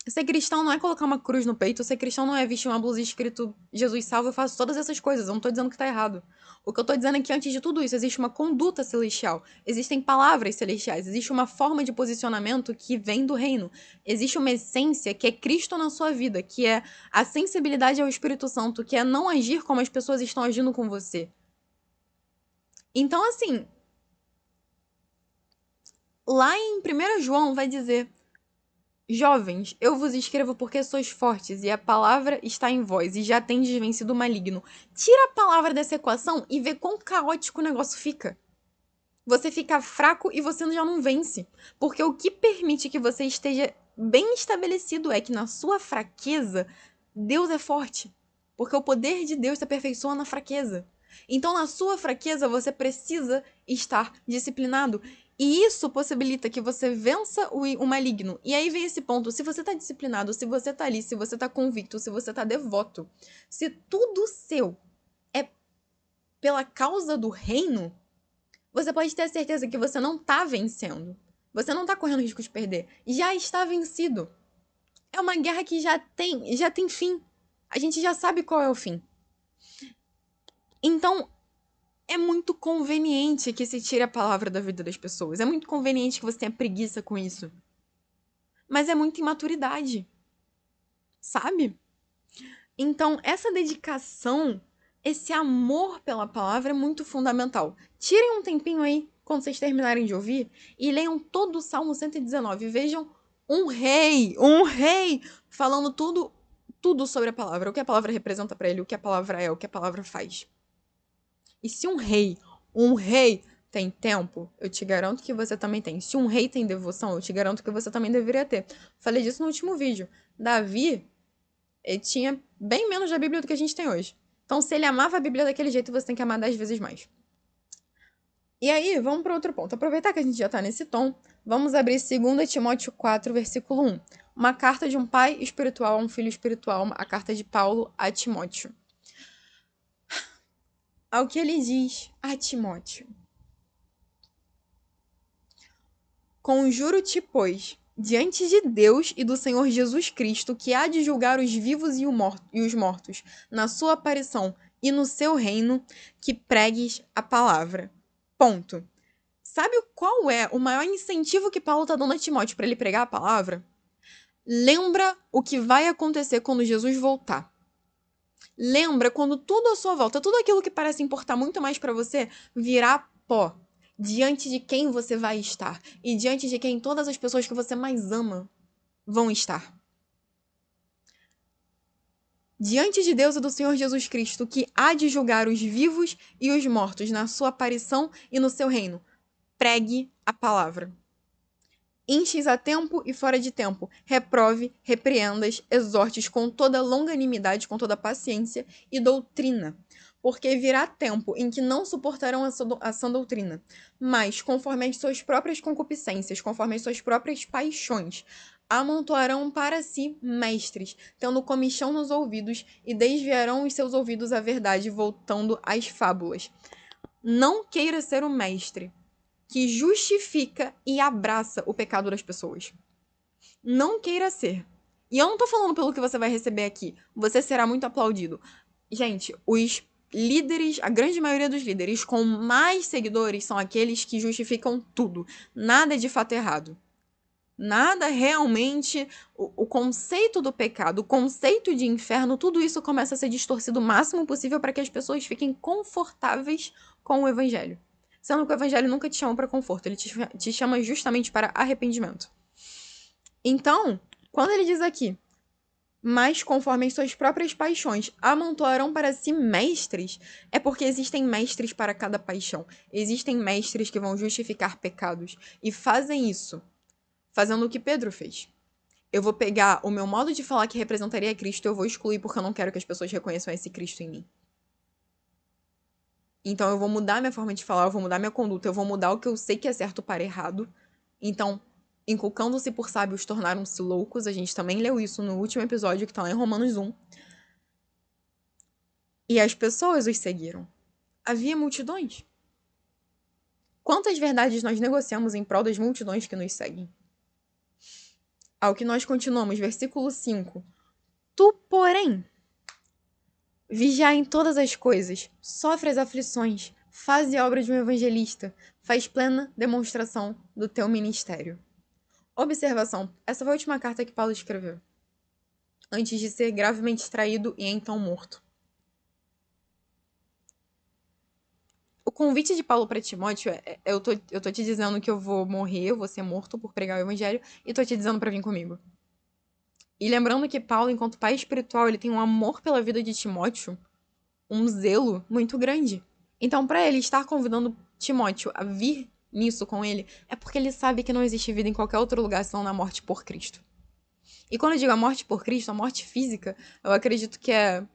Ser cristão não é colocar uma cruz no peito, ser cristão não é vestir uma blusa escrito Jesus salva, eu faço todas essas coisas, eu não tô dizendo que tá errado. O que eu tô dizendo é que antes de tudo isso, existe uma conduta celestial, existem palavras celestiais, existe uma forma de posicionamento que vem do reino, existe uma essência que é Cristo na sua vida, que é a sensibilidade ao Espírito Santo, que é não agir como as pessoas estão agindo com você. Então, assim, lá em 1 João vai dizer: jovens, eu vos escrevo porque sois fortes, e a palavra está em vós, e já tendes vencido o maligno. Tira a palavra dessa equação e vê quão caótico o negócio fica. Você fica fraco e você já não vence. Porque o que permite que você esteja bem estabelecido é que na sua fraqueza, Deus é forte. Porque o poder de Deus se aperfeiçoa na fraqueza. Então, na sua fraqueza, você precisa estar disciplinado. E isso possibilita que você vença o maligno. E aí vem esse ponto: se você tá disciplinado, se você tá ali, se você tá convicto, se você tá devoto, se tudo seu é pela causa do reino, você pode ter a certeza que você não tá vencendo. Você não tá correndo risco de perder. Já está vencido. É uma guerra que já tem fim. A gente já sabe qual é o fim. Então, é muito conveniente que se tire a palavra da vida das pessoas. É muito conveniente que você tenha preguiça com isso. Mas é muita imaturidade. Sabe? Então, essa dedicação, esse amor pela palavra é muito fundamental. Tirem um tempinho aí, quando vocês terminarem de ouvir, e leiam todo o Salmo 119. Vejam um rei, falando tudo sobre a palavra. O que a palavra representa para ele, o que a palavra é, o que a palavra faz. E se um rei tem tempo, eu te garanto que você também tem. Se um rei tem devoção, eu te garanto que você também deveria ter. Falei disso no último vídeo. Davi, ele tinha bem menos da Bíblia do que a gente tem hoje. Então, se ele amava a Bíblia daquele jeito, você tem que amar 10 vezes mais. E aí, vamos para outro ponto. Aproveitar que a gente já tá nesse tom, vamos abrir 2 Timóteo 4, versículo 1. Uma carta de um pai espiritual a um filho espiritual, a carta de Paulo a Timóteo. ao que ele diz a Timóteo. Conjuro-te, pois, diante de Deus e do Senhor Jesus Cristo, que há de julgar os vivos e os mortos, na sua aparição e no seu reino, que pregues a palavra. Ponto. Sabe qual é o maior incentivo que Paulo está dando a Timóteo para ele pregar a palavra? Lembra o que vai acontecer quando Jesus voltar. Lembra quando tudo à sua volta, tudo aquilo que parece importar muito mais para você, virar pó. Diante de quem você vai estar. E diante de quem todas as pessoas que você mais ama vão estar. Diante de Deus e do Senhor Jesus Cristo, que há de julgar os vivos e os mortos na sua aparição e no seu reino. Pregue a palavra. Inches a tempo e fora de tempo. Reprove, repreendas, exortes com toda longanimidade, com toda paciência e doutrina. Porque virá tempo em que não suportarão a sã doutrina, mas, conforme as suas próprias concupiscências, conforme as suas próprias paixões, amontoarão para si mestres, tendo comichão nos ouvidos, e desviarão os seus ouvidos à verdade, voltando às fábulas. Não queira ser o mestre que justifica e abraça o pecado das pessoas. Não queira ser. E eu não tô falando pelo que você vai receber aqui. Você será muito aplaudido. Gente, os líderes, a grande maioria dos líderes com mais seguidores são aqueles que justificam tudo. Nada é de fato errado. Nada realmente. O conceito do pecado, o conceito de inferno, tudo isso começa a ser distorcido o máximo possível para que as pessoas fiquem confortáveis com o evangelho. Sendo que o evangelho nunca te chama para conforto, ele te chama justamente para arrependimento. Então, quando ele diz aqui, mas conforme as suas próprias paixões amontoarão para si mestres, é porque existem mestres para cada paixão. Existem mestres que vão justificar pecados e fazem isso, fazendo o que Pedro fez. Eu vou pegar o meu modo de falar que representaria Cristo, eu vou excluir porque eu não quero que as pessoas reconheçam esse Cristo em mim. Então eu vou mudar minha forma de falar, eu vou mudar minha conduta, eu vou mudar o que eu sei que é certo para errado. Então, inculcando-se por sábios, tornaram-se loucos. A gente também leu isso no último episódio, que tá lá em Romanos 1. E as pessoas os seguiram. Havia multidões. Quantas verdades nós negociamos em prol das multidões que nos seguem? Ao que nós continuamos, versículo 5. Tu, porém, vigiai em todas as coisas, sofre as aflições, faze a obra de um evangelista, faz plena demonstração do teu ministério. Observação: essa foi a última carta que Paulo escreveu, antes de ser gravemente traído e então morto. O convite de Paulo para Timóteo eu tô te dizendo que eu vou morrer, eu vou ser morto por pregar o evangelho, e tô te dizendo para vir comigo. E lembrando que Paulo, enquanto pai espiritual, ele tem um amor pela vida de Timóteo, um zelo muito grande. Então, para ele estar convidando Timóteo a vir nisso com ele, é porque ele sabe que não existe vida em qualquer outro lugar senão na morte por Cristo. E quando eu digo a morte por Cristo, a morte física, eu acredito que é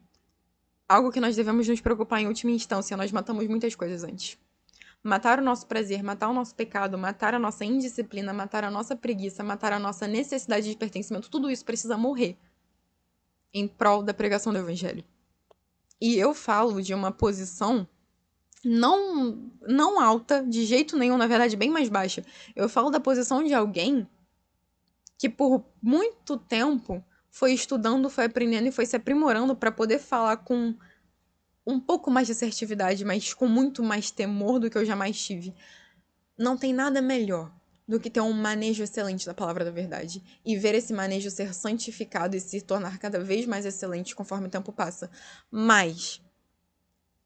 algo que nós devemos nos preocupar em última instância. Nós matamos muitas coisas antes. Matar o nosso prazer, matar o nosso pecado, matar a nossa indisciplina, matar a nossa preguiça, matar a nossa necessidade de pertencimento, tudo isso precisa morrer em prol da pregação do evangelho. E eu falo de uma posição não alta, de jeito nenhum, na verdade bem mais baixa. Eu falo da posição de alguém que por muito tempo foi estudando, foi aprendendo e foi se aprimorando para poder falar com um pouco mais de assertividade, mas com muito mais temor do que eu jamais tive. Não tem nada melhor do que ter um manejo excelente da palavra da verdade e ver esse manejo ser santificado e se tornar cada vez mais excelente conforme o tempo passa. Mas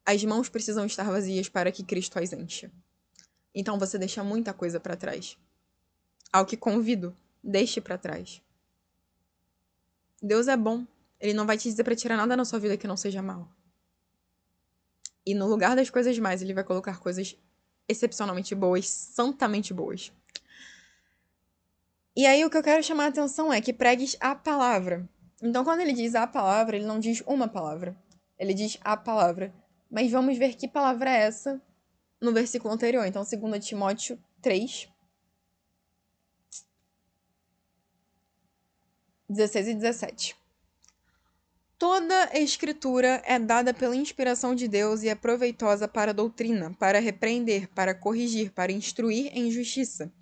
as mãos precisam estar vazias para que Cristo as encha. Então você deixa muita coisa para trás. Ao que convido, deixe para trás. Deus é bom. Ele não vai te dizer para tirar nada na sua vida que não seja mal. E no lugar das coisas mais, ele vai colocar coisas excepcionalmente boas, santamente boas. E aí o que eu quero chamar a atenção é que pregues a palavra. Então quando ele diz a palavra, ele não diz uma palavra. Ele diz a palavra. Mas vamos ver que palavra é essa no versículo anterior. Então 2 Timóteo 3, 16 e 17. Toda a escritura é dada pela inspiração de Deus e é proveitosa para a doutrina, para repreender, para corrigir, para instruir em justiça,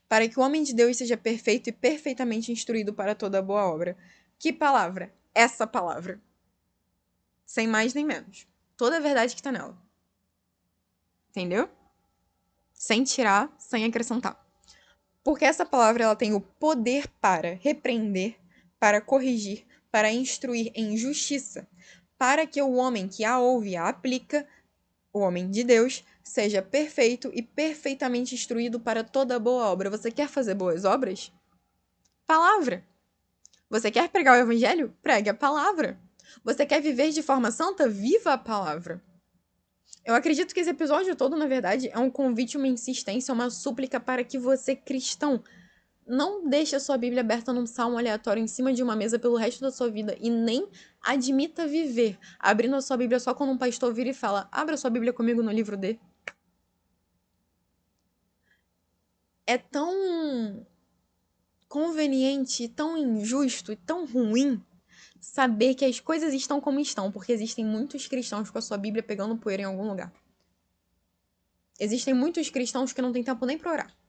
para que o homem de Deus seja perfeito e perfeitamente instruído para toda boa obra. Que palavra? Essa palavra. Sem mais nem menos. Toda a verdade que está nela. Entendeu? Sem tirar, sem acrescentar. Porque essa palavra ela tem o poder para repreender, para corrigir, para instruir em justiça, para que o homem que a ouve e a aplica, o homem de Deus, seja perfeito e perfeitamente instruído para toda boa obra. Você quer fazer boas obras? Palavra. Você quer pregar o evangelho? Pregue a palavra. Você quer viver de forma santa? Viva a palavra. Eu acredito que esse episódio todo, na verdade, é um convite, uma insistência, uma súplica para que você, cristão, não deixe a sua Bíblia aberta num salmo aleatório em cima de uma mesa pelo resto da sua vida e nem admita viver abrindo a sua Bíblia só quando um pastor vira e fala: abra sua Bíblia comigo no livro D. É tão conveniente, tão injusto e tão ruim saber que as coisas estão como estão, porque existem muitos cristãos com a sua Bíblia pegando poeira em algum lugar. Existem muitos cristãos que não têm tempo nem pra orar.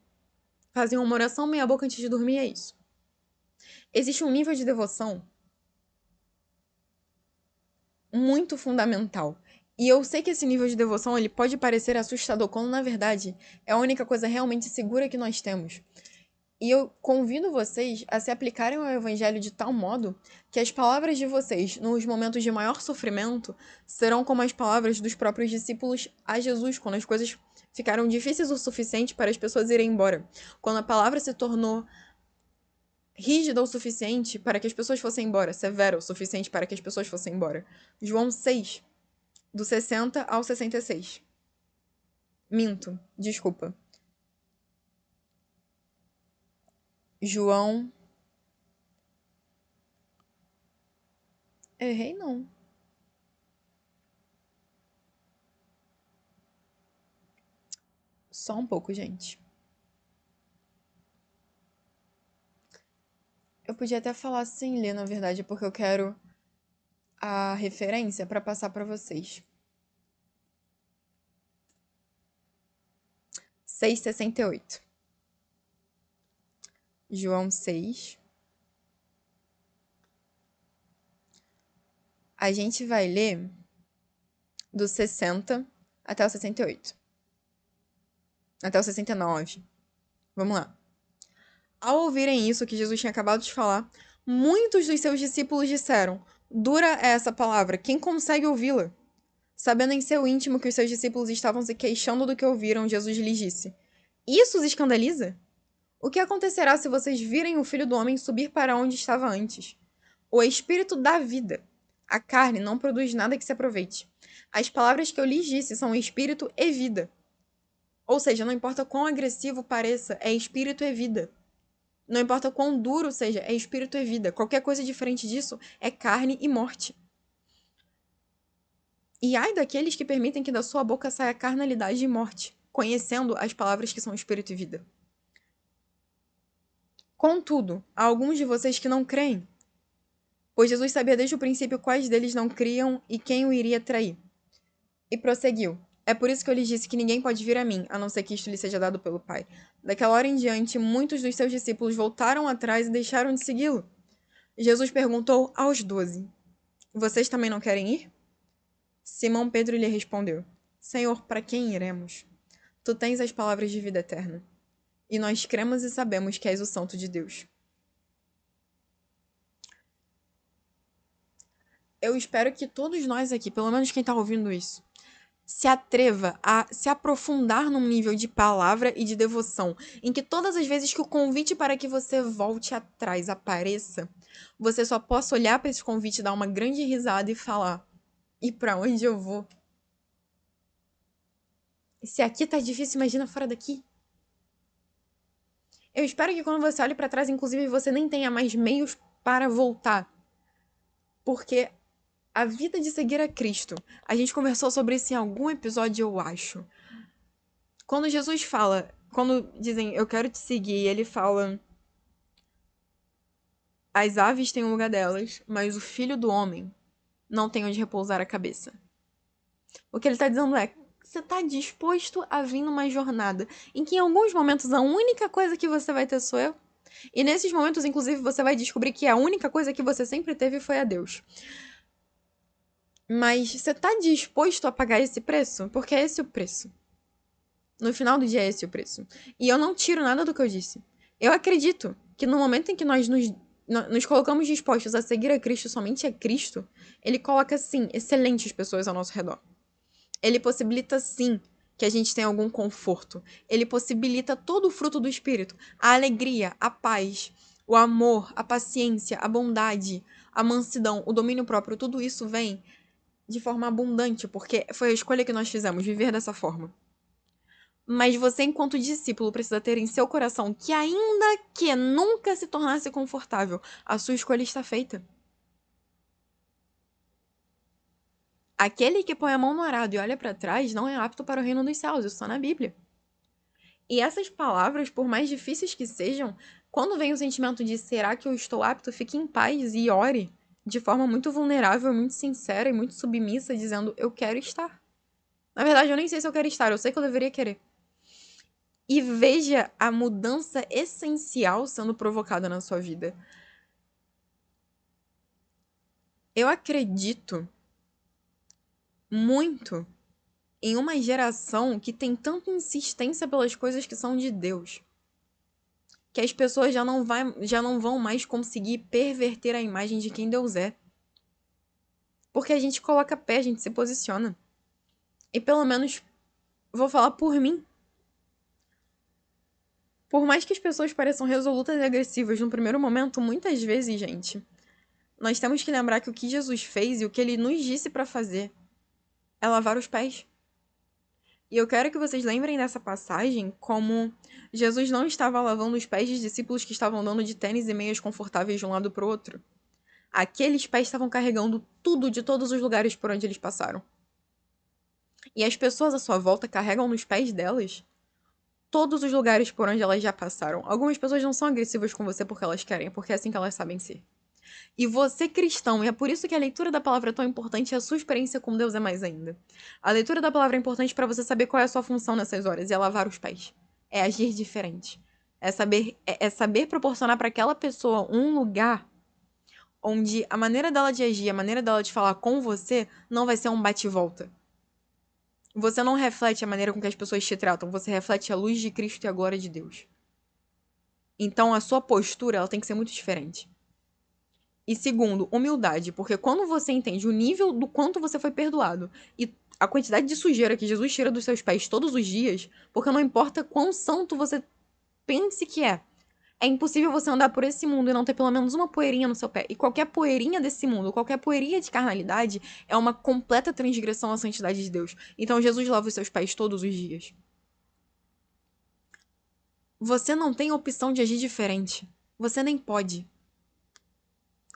Fazem uma oração meia boca antes de dormir, é isso. Existe um nível de devoção muito fundamental. E eu sei que esse nível de devoção ele pode parecer assustador, quando na verdade é a única coisa realmente segura que nós temos. E eu convido vocês a se aplicarem ao evangelho de tal modo que as palavras de vocês, nos momentos de maior sofrimento, serão como as palavras dos próprios discípulos a Jesus, quando as coisas ficaram difíceis o suficiente para as pessoas irem embora. Quando a palavra se tornou rígida o suficiente para que as pessoas fossem embora, severa o suficiente para que as pessoas fossem embora. João 6, do 60 ao 66. Minto, desculpa. João. Errei, não. Só um pouco, gente. Eu podia até falar sem ler, na verdade, porque eu quero a referência para passar para vocês. 6,68. João 6. A gente vai ler do 60 até o 68. Até o 69. Vamos lá. Ao ouvirem isso que Jesus tinha acabado de falar, muitos dos seus discípulos disseram: dura é essa palavra, quem consegue ouvi-la? Sabendo em seu íntimo que os seus discípulos estavam se queixando do que ouviram, Jesus lhes disse: isso os escandaliza? O que acontecerá se vocês virem o Filho do Homem subir para onde estava antes? O Espírito dá vida. A carne não produz nada que se aproveite. As palavras que eu lhes disse são espírito e vida. Ou seja, não importa quão agressivo pareça, é espírito e vida. Não importa quão duro seja, é espírito e vida. Qualquer coisa diferente disso é carne e morte. E ai daqueles que permitem que da sua boca saia carnalidade e morte, conhecendo as palavras que são espírito e vida. Contudo, há alguns de vocês que não creem, pois Jesus sabia desde o princípio quais deles não criam e quem o iria trair. E prosseguiu: é por isso que eu lhes disse que ninguém pode vir a mim, a não ser que isto lhe seja dado pelo Pai. Daquela hora em diante, muitos dos seus discípulos voltaram atrás e deixaram de segui-lo. Jesus perguntou aos 12: vocês também não querem ir? Simão Pedro lhe respondeu: Senhor, para quem iremos? Tu tens as palavras de vida eterna. E nós cremos e sabemos que és o Santo de Deus. Eu espero que todos nós aqui, pelo menos quem está ouvindo isso, se atreva a se aprofundar num nível de palavra e de devoção, em que todas as vezes que o convite para que você volte atrás apareça, você só possa olhar para esse convite, dar uma grande risada e falar: e para onde eu vou? Se aqui tá difícil, imagina fora daqui. Eu espero que quando você olhe para trás, inclusive, você nem tenha mais meios para voltar. Porque a vida de seguir a Cristo, a gente conversou sobre isso em algum episódio, eu acho. Quando Jesus fala, quando dizem, eu quero te seguir, ele fala: as aves têm um lugar delas, mas o filho do homem não tem onde repousar a cabeça. O que ele tá dizendo é, você tá disposto a vir numa jornada em que em alguns momentos a única coisa que você vai ter sou eu? E nesses momentos, inclusive, você vai descobrir que a única coisa que você sempre teve foi a Deus. Mas você tá disposto a pagar esse preço? Porque é esse o preço. No final do dia é esse o preço. E eu não tiro nada do que eu disse. Eu acredito que no momento em que nós nos colocamos dispostos a seguir a Cristo, somente a Cristo, ele coloca, sim, excelentes pessoas ao nosso redor. Ele possibilita, sim, que a gente tenha algum conforto. Ele possibilita todo o fruto do Espírito. A alegria, a paz, o amor, a paciência, a bondade, a mansidão, o domínio próprio. Tudo isso vem de forma abundante, porque foi a escolha que nós fizemos, viver dessa forma. Mas você, enquanto discípulo, precisa ter em seu coração que, ainda que nunca se tornasse confortável, a sua escolha está feita. Aquele que põe a mão no arado e olha para trás não é apto para o reino dos céus, isso está na Bíblia. E essas palavras, por mais difíceis que sejam, quando vem o sentimento de será que eu estou apto, fique em paz e ore de forma muito vulnerável, muito sincera e muito submissa, dizendo eu quero estar. Na verdade, eu nem sei se eu quero estar, eu sei que eu deveria querer. E veja a mudança essencial sendo provocada na sua vida. Eu acredito muito em uma geração que tem tanta insistência pelas coisas que são de Deus, que as pessoas já não vão mais conseguir perverter a imagem de quem Deus é. Porque a gente coloca pé, a gente se posiciona. E pelo menos, vou falar por mim. Por mais que as pessoas pareçam resolutas e agressivas no primeiro momento, muitas vezes, gente, nós temos que lembrar que o que Jesus fez e o que ele nos disse pra fazer é lavar os pés. E eu quero que vocês lembrem dessa passagem como Jesus não estava lavando os pés dos discípulos que estavam andando de tênis e meias confortáveis de um lado pro outro. Aqueles pés estavam carregando tudo de todos os lugares por onde eles passaram. E as pessoas à sua volta carregam nos pés delas todos os lugares por onde elas já passaram. Algumas pessoas não são agressivas com você porque elas querem, porque é assim que elas sabem ser. E você, cristão, e é por isso que a leitura da palavra é tão importante e a sua experiência com Deus é mais ainda. A leitura da palavra é importante para você saber qual é a sua função nessas horas, e é lavar os pés. É agir diferente. É saber proporcionar para aquela pessoa um lugar onde a maneira dela de agir, a maneira dela de falar com você não vai ser um bate-volta. Você não reflete a maneira com que as pessoas te tratam, você reflete a luz de Cristo e a glória de Deus. Então a sua postura, ela tem que ser muito diferente. E segundo, humildade, porque quando você entende o nível do quanto você foi perdoado e a quantidade de sujeira que Jesus tira dos seus pés todos os dias, porque não importa quão santo você pense que é impossível você andar por esse mundo e não ter pelo menos uma poeirinha no seu pé. E qualquer poeirinha desse mundo, qualquer poeirinha de carnalidade, é uma completa transgressão à santidade de Deus. Então Jesus lava os seus pés todos os dias. Você não tem opção de agir diferente. Você nem pode.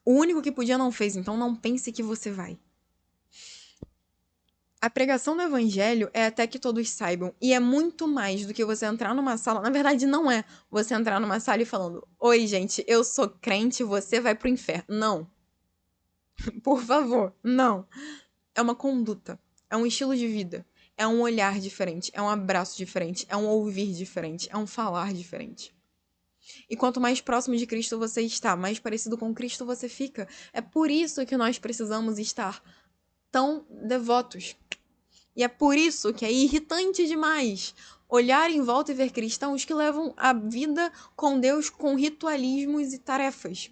O único que podia não fez, então não pense que você vai. A pregação do evangelho é até que todos saibam, e é muito mais do que você entrar numa sala. Na verdade, não é você entrar numa sala e falando: oi, gente, eu sou crente, você vai pro inferno. Não. Por favor, não. É uma conduta, é um estilo de vida, é um olhar diferente, é um abraço diferente, é um ouvir diferente, é um falar diferente. E quanto mais próximo de Cristo você está, mais parecido com Cristo você fica. É por isso que nós precisamos estar tão devotos. E é por isso que é irritante demais olhar em volta e ver cristãos que levam a vida com Deus com ritualismos e tarefas.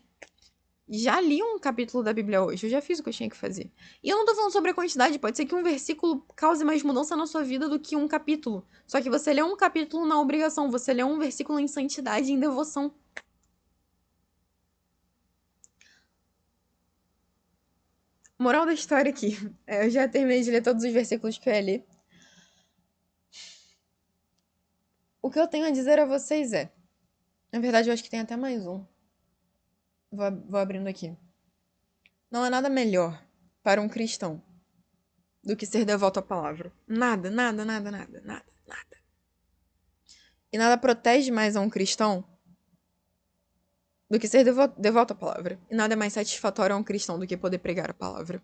Já li um capítulo da Bíblia hoje, eu já fiz o que eu tinha que fazer. E eu não tô falando sobre a quantidade, pode ser que um versículo cause mais mudança na sua vida do que um capítulo. Só que você lê um capítulo na obrigação, você lê um versículo em santidade e em devoção. Moral da história aqui. Eu já terminei de ler todos os versículos que eu ia ler. O que eu tenho a dizer a vocês é... Na verdade, eu acho que tem até mais um. Vou abrindo aqui. Não há nada melhor para um cristão do que ser devoto à palavra. Nada, nada, nada, nada, nada, nada. E nada protege mais a um cristão do que ser devoto à palavra. E nada é mais satisfatório a um cristão do que poder pregar a palavra.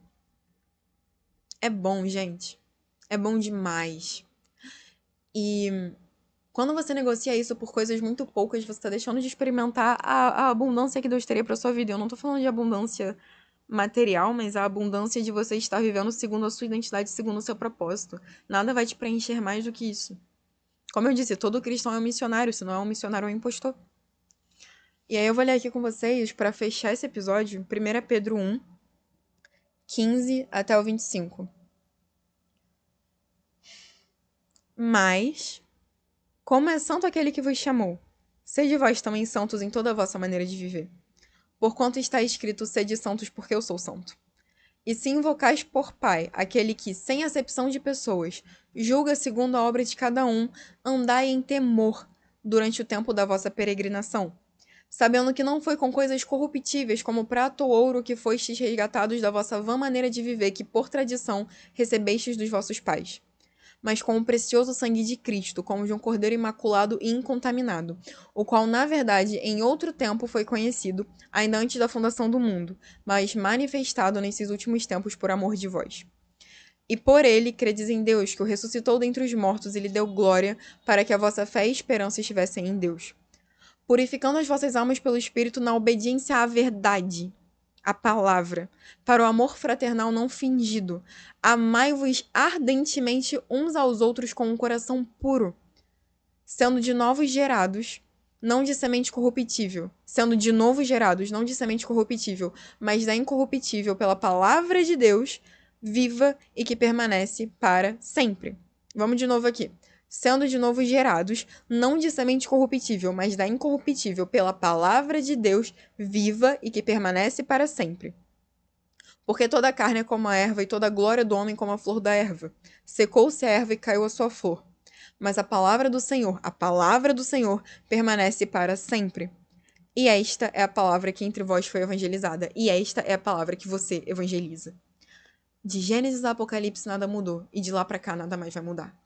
É bom, gente. É bom demais. E quando você negocia isso por coisas muito poucas, você tá deixando de experimentar a abundância que Deus teria pra sua vida. Eu não tô falando de abundância material, mas a abundância de você estar vivendo segundo a sua identidade, segundo o seu propósito. Nada vai te preencher mais do que isso. Como eu disse, todo cristão é um missionário, se não é um missionário, é um impostor. E aí eu vou ler aqui com vocês, pra fechar esse episódio, 1 Pedro 1, 15 até o 25. Mas, como é santo aquele que vos chamou, sede vós também santos em toda a vossa maneira de viver. Porquanto está escrito, sede santos porque eu sou santo. E se invocais por Pai, aquele que, sem acepção de pessoas, julga segundo a obra de cada um, andai em temor durante o tempo da vossa peregrinação, sabendo que não foi com coisas corruptíveis, como prata ou ouro, que fostes resgatados da vossa vã maneira de viver, que por tradição recebestes dos vossos pais, mas com o precioso sangue de Cristo, como de um cordeiro imaculado e incontaminado, o qual, na verdade, em outro tempo foi conhecido, ainda antes da fundação do mundo, mas manifestado nesses últimos tempos por amor de vós. E por ele credes em Deus, que o ressuscitou dentre os mortos e lhe deu glória, para que a vossa fé e esperança estivessem em Deus. Purificando as vossas almas pelo Espírito na obediência à verdade, a palavra, para o amor fraternal não fingido. Amai-vos ardentemente uns aos outros com um coração puro, sendo de novo gerados, não de semente corruptível, sendo de novo gerados, não de semente corruptível, mas da incorruptível pela palavra de Deus, viva e que permanece para sempre. Vamos de novo aqui. Sendo de novo gerados, não de semente corruptível, mas da incorruptível pela palavra de Deus, viva e que permanece para sempre. Porque toda a carne é como a erva, e toda a glória do homem como a flor da erva. Secou-se a erva e caiu a sua flor. Mas a palavra do Senhor, permanece para sempre. E esta é a palavra que entre vós foi evangelizada. E esta é a palavra que você evangeliza. De Gênesis a Apocalipse nada mudou. E de lá pra cá nada mais vai mudar.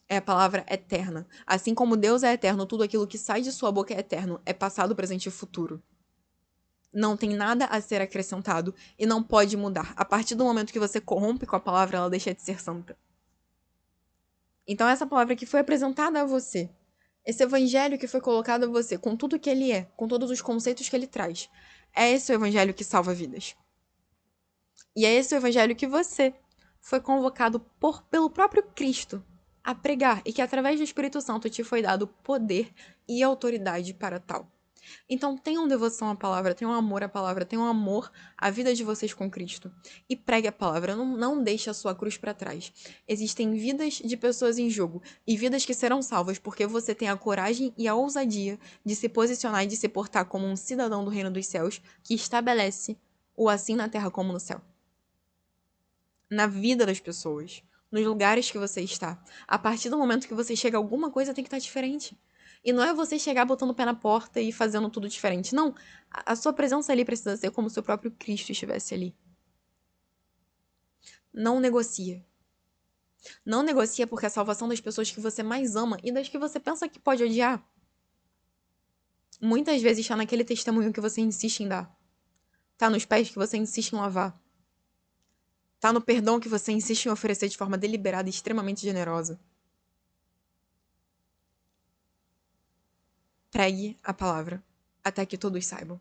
É a palavra eterna. Assim como Deus é eterno, tudo aquilo que sai de sua boca é eterno. É passado, presente e futuro. Não tem nada a ser acrescentado e não pode mudar. A partir do momento que você corrompe com a palavra, ela deixa de ser santa. Então, essa palavra que foi apresentada a você, esse evangelho que foi colocado a você, com tudo que ele é, com todos os conceitos que ele traz, é esse o evangelho que salva vidas. E é esse o evangelho que você foi convocado pelo próprio Cristo a pregar e que através do Espírito Santo te foi dado poder e autoridade para tal. Então tenham devoção à palavra, tenham amor à palavra, tenham amor à vida de vocês com Cristo. E pregue a palavra, não deixe a sua cruz para trás. Existem vidas de pessoas em jogo e vidas que serão salvas porque você tem a coragem e a ousadia de se posicionar e de se portar como um cidadão do reino dos céus que estabelece o assim na terra como no céu. Na vida das pessoas, nos lugares que você está. A partir do momento que você chega, alguma coisa tem que estar diferente. E não é você chegar botando o pé na porta e fazendo tudo diferente. Não. A sua presença ali precisa ser como se o próprio Cristo estivesse ali. Não negocia. Não negocia porque a salvação das pessoas que você mais ama e das que você pensa que pode odiar, muitas vezes está naquele testemunho que você insiste em dar. Tá nos pés que você insiste em lavar. Tá no perdão que você insiste em oferecer de forma deliberada e extremamente generosa. Pregue a palavra até que todos saibam.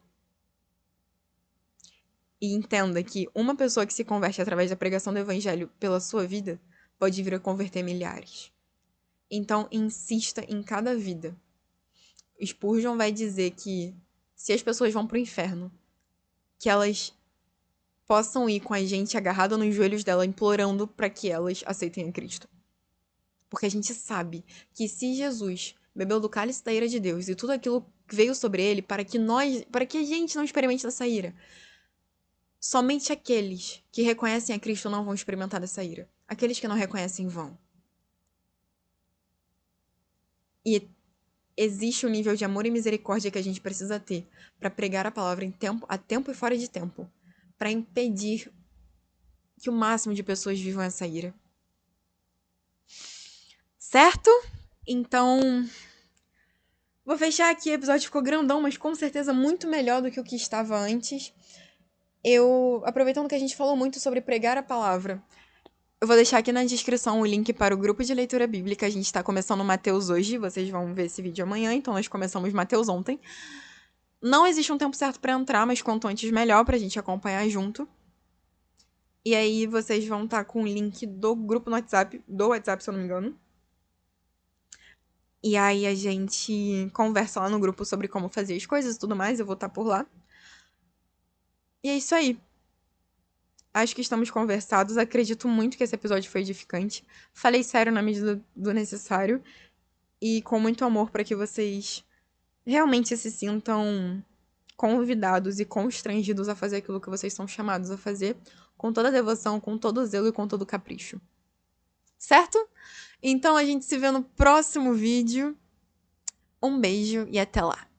E entenda que uma pessoa que se converte através da pregação do evangelho pela sua vida pode vir a converter milhares. Então, insista em cada vida. Spurgeon vai dizer que se as pessoas vão pro inferno, que elas possam ir com a gente agarrada nos joelhos dela, implorando para que elas aceitem a Cristo. Porque a gente sabe que se Jesus bebeu do cálice da ira de Deus e tudo aquilo veio sobre ele para que a gente não experimente dessa ira, somente aqueles que reconhecem a Cristo não vão experimentar dessa ira. Aqueles que não reconhecem vão. E existe um nível de amor e misericórdia que a gente precisa ter para pregar a palavra a tempo e fora de tempo, para impedir que o máximo de pessoas vivam essa ira. Certo? Então, vou fechar aqui. O episódio ficou grandão, mas com certeza muito melhor do que o que estava antes. aproveitando que a gente falou muito sobre pregar a palavra, eu vou deixar aqui na descrição o link para o grupo de leitura bíblica. A gente tá começando Mateus hoje, vocês vão ver esse vídeo amanhã, então nós começamos Mateus ontem. Não existe um tempo certo pra entrar, mas quanto antes melhor pra gente acompanhar junto. E aí vocês vão estar com o link do grupo no WhatsApp, do WhatsApp, se eu não me engano. E aí a gente conversa lá no grupo sobre como fazer as coisas e tudo mais, eu vou estar por lá. E é isso aí. Acho que estamos conversados. Acredito muito que esse episódio foi edificante. Falei sério na medida do necessário e com muito amor para que vocês realmente se sintam convidados e constrangidos a fazer aquilo que vocês são chamados a fazer, com toda a devoção, com todo o zelo e com todo o capricho. Certo? Então a gente se vê no próximo vídeo. Um beijo e até lá!